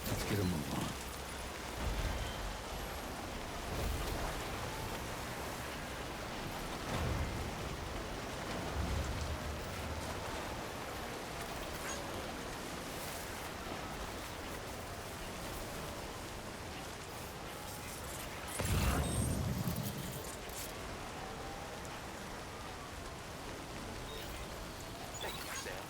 Let's get a move on. Thank you, Sam.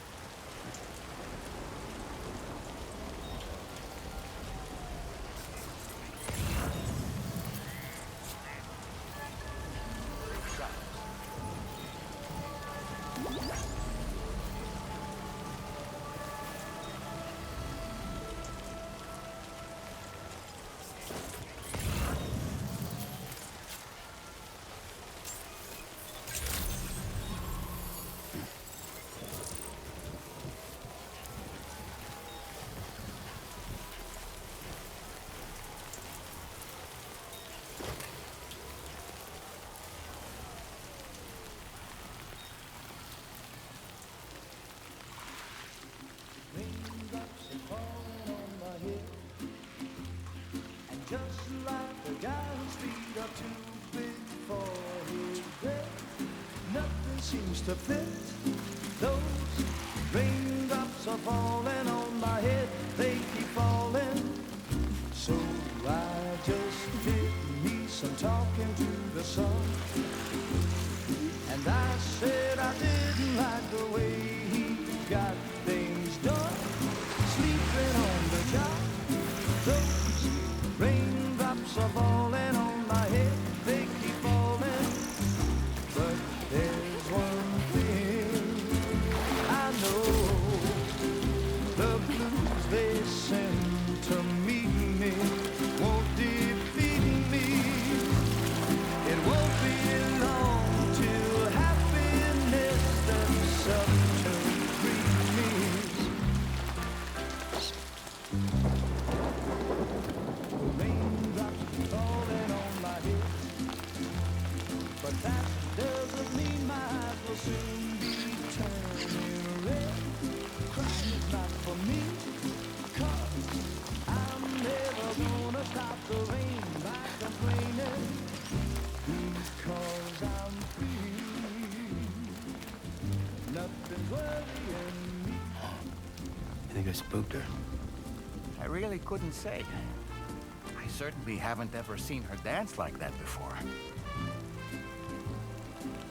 Raindrops are falling on my head, and just like the guy whose feet are too big for his bed, nothing seems to fit. Those raindrops are falling on my head, they keep falling. So I just did me some talking to the sun, and I said I didn't like the way he got things done. Sleeping on the job, those raindrops are falling on my head, they keep falling. But there's one thing I know, the blues they send to meet me won't defeat me. It won't be long till happiness steps up to greet me. Raindrops falling on my head, but that doesn't mean my eyes will soon be turning red. Crying is not for me, 'cause I'm never gonna stop the rain by complaining, because I'm free. Nothing's worrying me. You think I spooked her? I really couldn't say. I certainly haven't ever seen her dance like that before.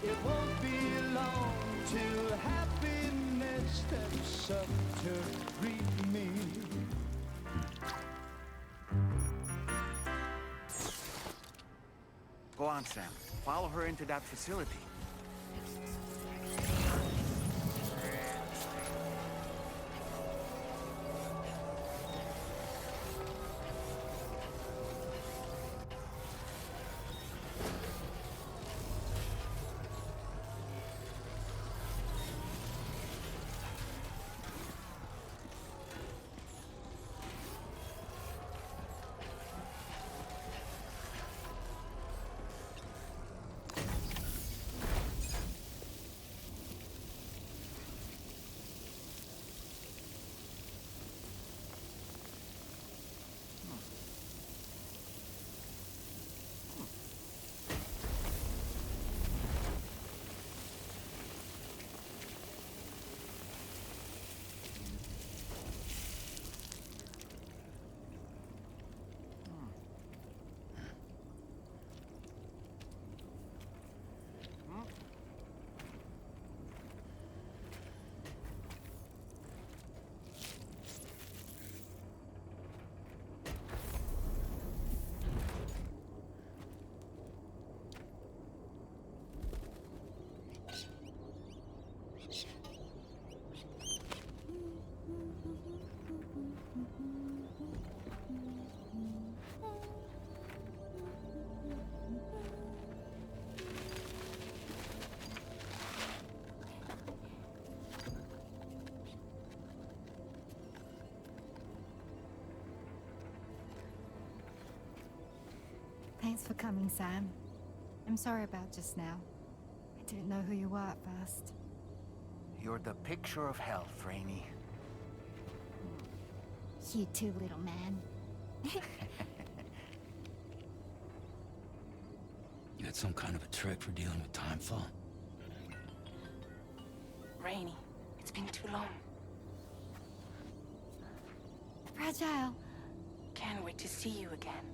It won't be long till happiness steps up to greet me. Go on, Sam. Follow her into that facility. Thanks for coming, Sam. I'm sorry about just now. I didn't know who you were at first. You're the picture of health, Rainey. You too, little man. You had some kind of a trick for dealing with timefall? Rainy, it's been too long. Fragile. Can't wait to see you again.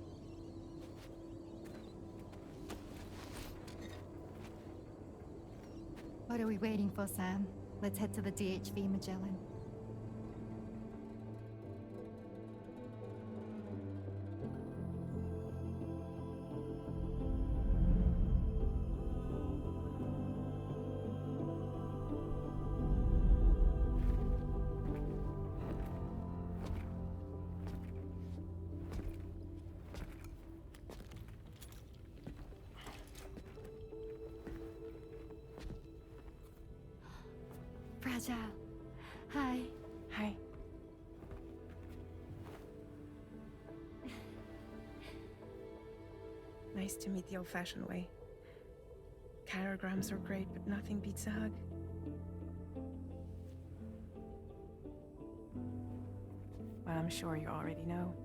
What are we waiting for, Sam? Let's head to the DHV Magellan. Fragile. Hi. Hi. Nice to meet the old-fashioned way. Chirograms are great, but nothing beats a hug. Well, I'm sure you already know.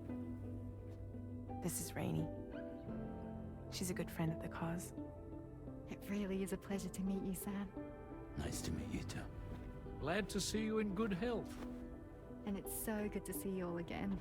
This is Rainey. She's a good friend of the cause. It really is a pleasure to meet you, Sam. Nice to meet you too. Glad to see you in good health. And it's so good to see you all again.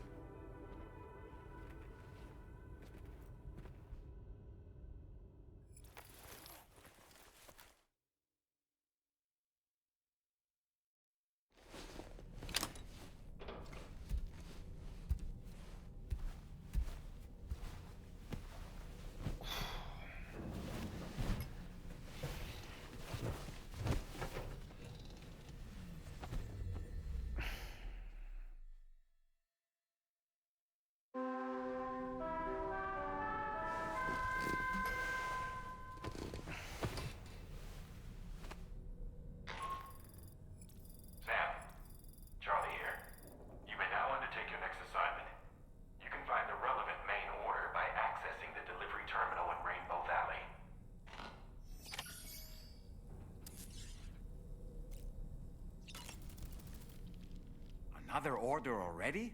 Another order already?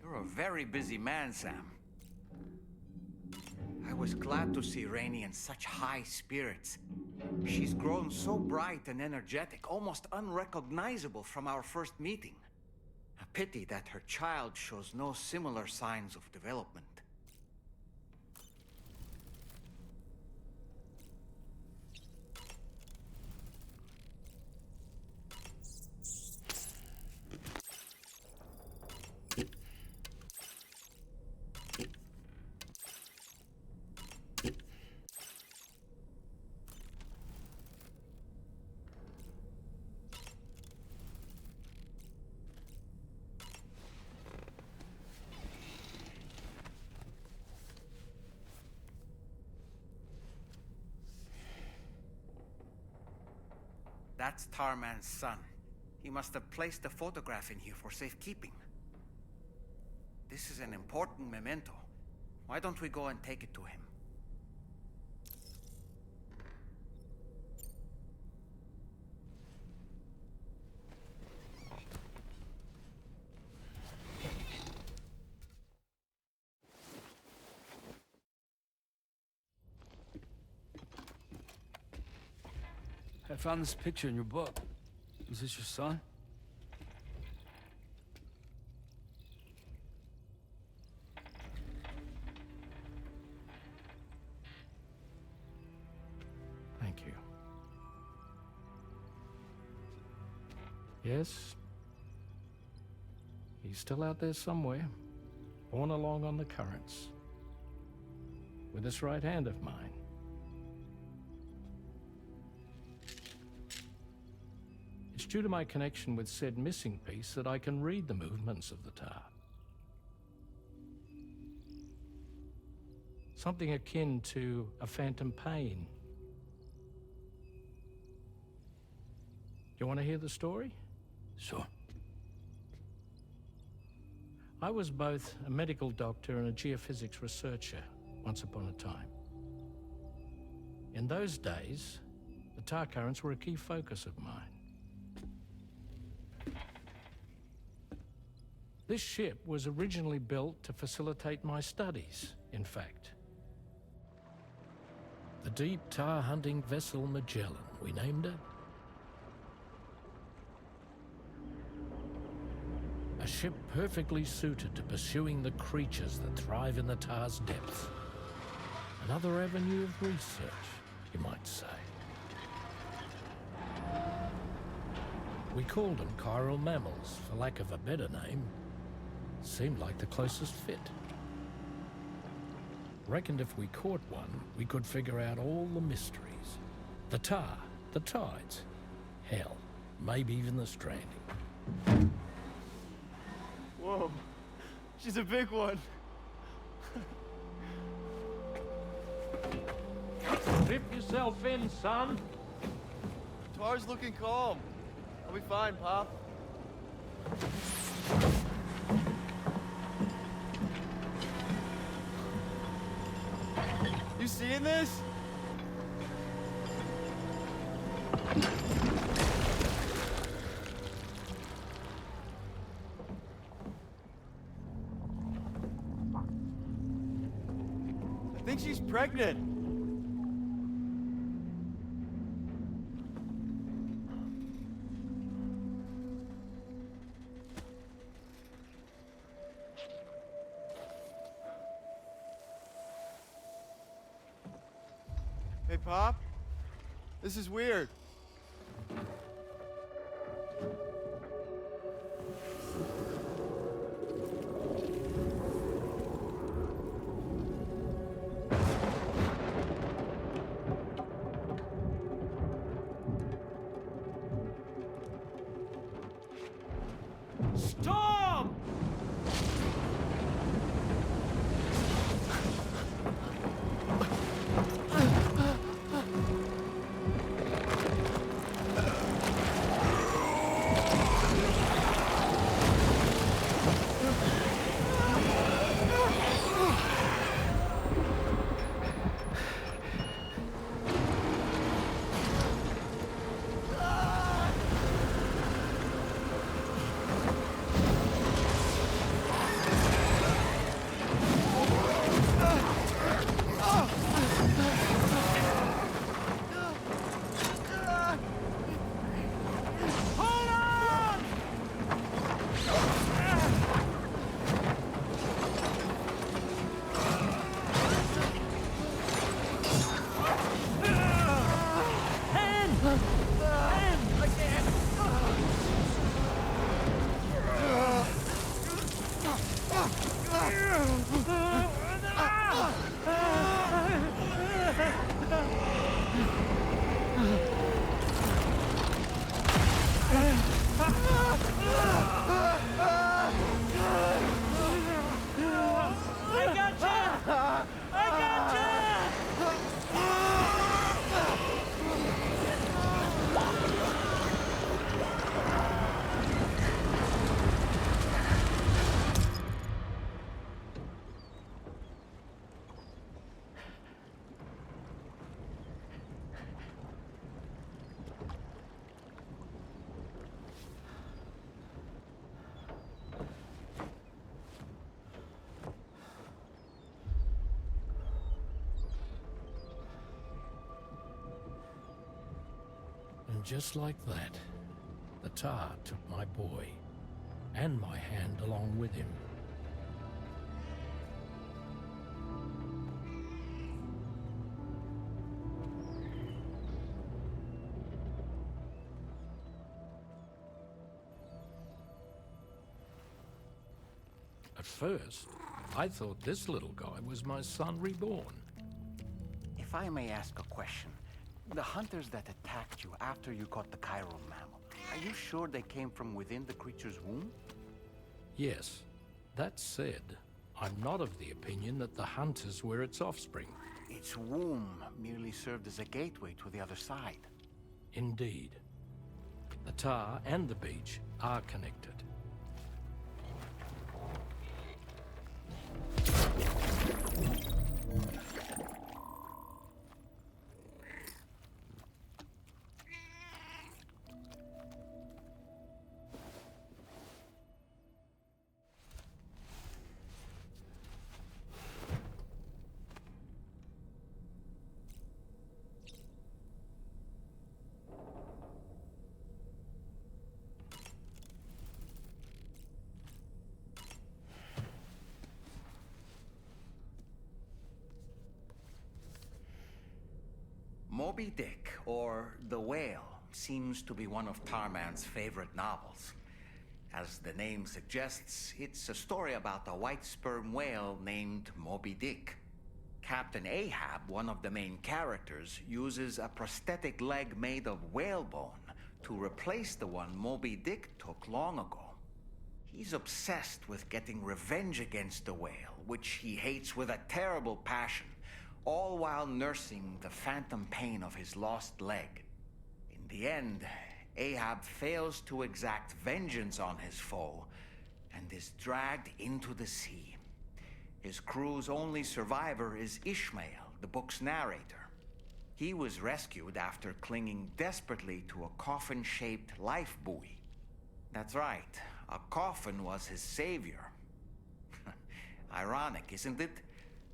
You're a very busy man, Sam. I was glad to see Rainey in such high spirits. She's grown so bright and energetic, almost unrecognizable from our first meeting. A pity that her child shows no similar signs of development. That's Tarman's son. He must have placed a photograph in here for safekeeping. This is an important memento. Why don't we go and take it to him? I found this picture in your book. Is this your son? Thank you. Yes. He's still out there somewhere, borne along on the currents, with this right hand of mine. It's due to my connection with said missing piece that I can read the movements of the tar. Something akin to a phantom pain. You want to hear the story? Sure. I was both a medical doctor and a geophysics researcher once upon a time. In those days, the tar currents were a key focus of mine. This ship was originally built to facilitate my studies, in fact. The deep tar hunting vessel Magellan, we named it. A ship perfectly suited to pursuing the creatures that thrive in the tar's depths. Another avenue of research, you might say. We called them chiral mammals, for lack of a better name. Seemed like the closest fit. Reckoned if we caught one, we could figure out all the mysteries. The tar, the tides, hell, maybe even the stranding. Whoa, she's a big one. Dip yourself in, son. Tar's looking calm. I'll be fine, Pop. You seeing this? I think she's pregnant. Hey, Pop. This is weird. Storm! And just like that, the tar took my boy, and my hand along with him. At first, I thought this little guy was my son reborn. If I may ask a question, the hunters that attacked you after you caught the chiral mammal, are you sure they came from within the creature's womb? Yes. That said, I'm not of the opinion that the hunters were its offspring. Its womb merely served as a gateway to the other side. Indeed. The tar and the beach are connected. Moby Dick, or The Whale, seems to be one of Tarman's favorite novels. As the name suggests, it's a story about a white sperm whale named Moby Dick. Captain Ahab, one of the main characters, uses a prosthetic leg made of whalebone to replace the one Moby Dick took long ago. He's obsessed with getting revenge against the whale, which he hates with a terrible passion, all while nursing the phantom pain of his lost leg. In the end, Ahab fails to exact vengeance on his foe and is dragged into the sea. His crew's only survivor is Ishmael, the book's narrator. He was rescued after clinging desperately to a coffin-shaped life buoy. That's right, a coffin was his savior. Ironic, isn't it?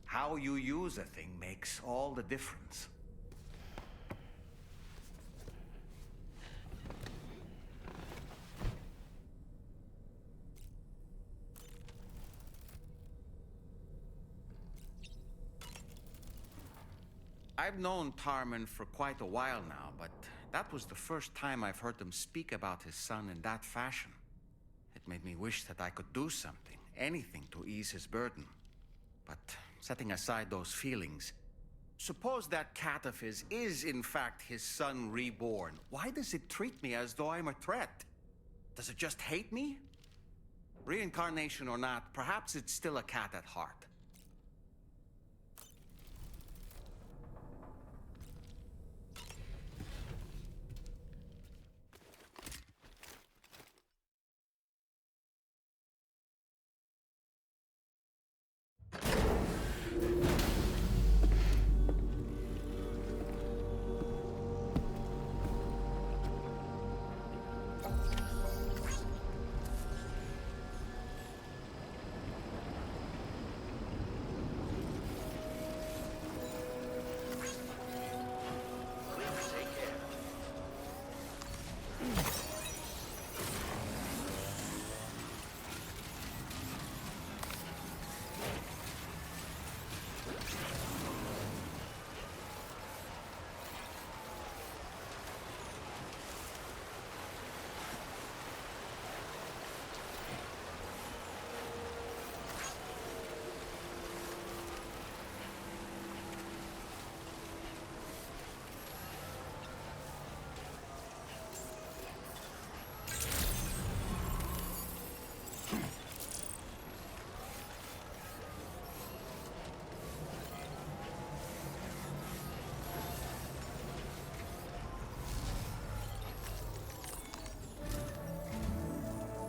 How you use a thing makes all the difference. I've known Tarman for quite a while now, but that was the first time I've heard him speak about his son in that fashion. It made me wish that I could do something, anything to ease his burden. But setting aside those feelings, suppose that cat of his is in fact his son reborn. Why does it treat me as though I'm a threat? Does it just hate me? Reincarnation or not, perhaps it's still a cat at heart.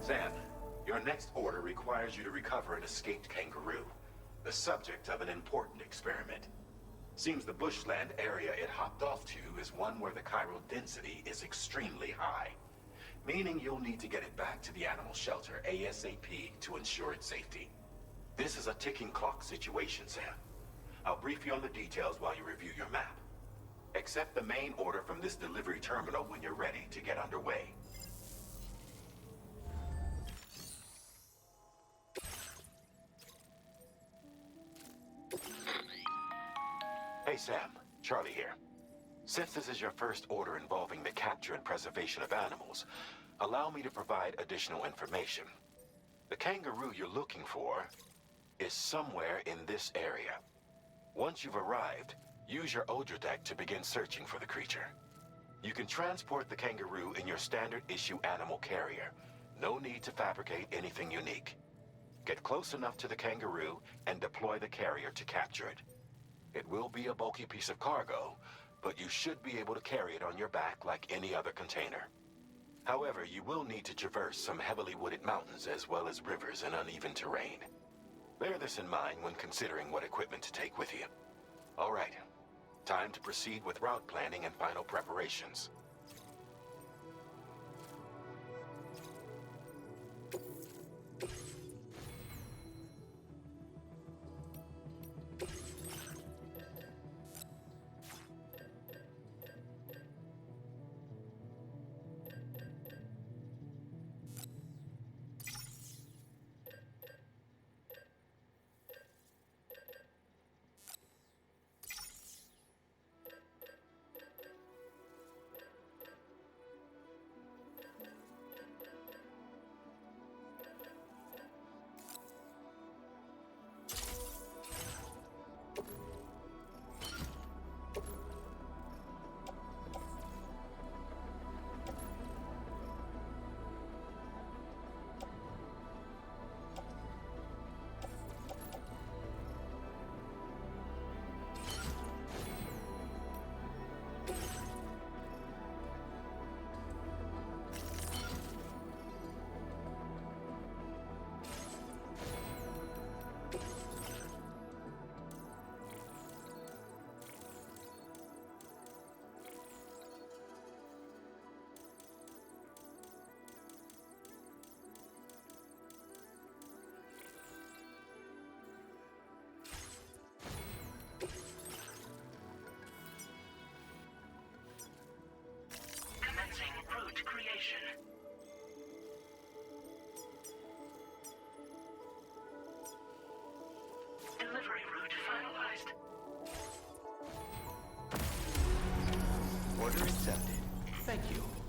Sam, your next order requires you to recover an escaped kangaroo, the subject of an important experiment. Seems the bushland area it hopped off to is one where the chiral density is extremely high, meaning you'll need to get it back to the animal shelter ASAP to ensure its safety. This is a ticking clock situation, Sam. I'll brief you on the details while you review your map. Accept the main order from this delivery terminal when you're ready to get underway. Hey Sam, Charlie here. Since this is your first order involving the capture and preservation of animals, allow me to provide additional information. The kangaroo you're looking for is somewhere in this area. Once you've arrived, use your Odradek to begin searching for the creature. You can transport the kangaroo in your standard issue animal carrier. No need to fabricate anything unique. Get close enough to the kangaroo and deploy the carrier to capture it. It will be a bulky piece of cargo, but you should be able to carry it on your back like any other container. However, you will need to traverse some heavily wooded mountains as well as rivers and uneven terrain. Bear this in mind when considering what equipment to take with you. All right, time to proceed with route planning and final preparations. advised. Order accepted. Thank you.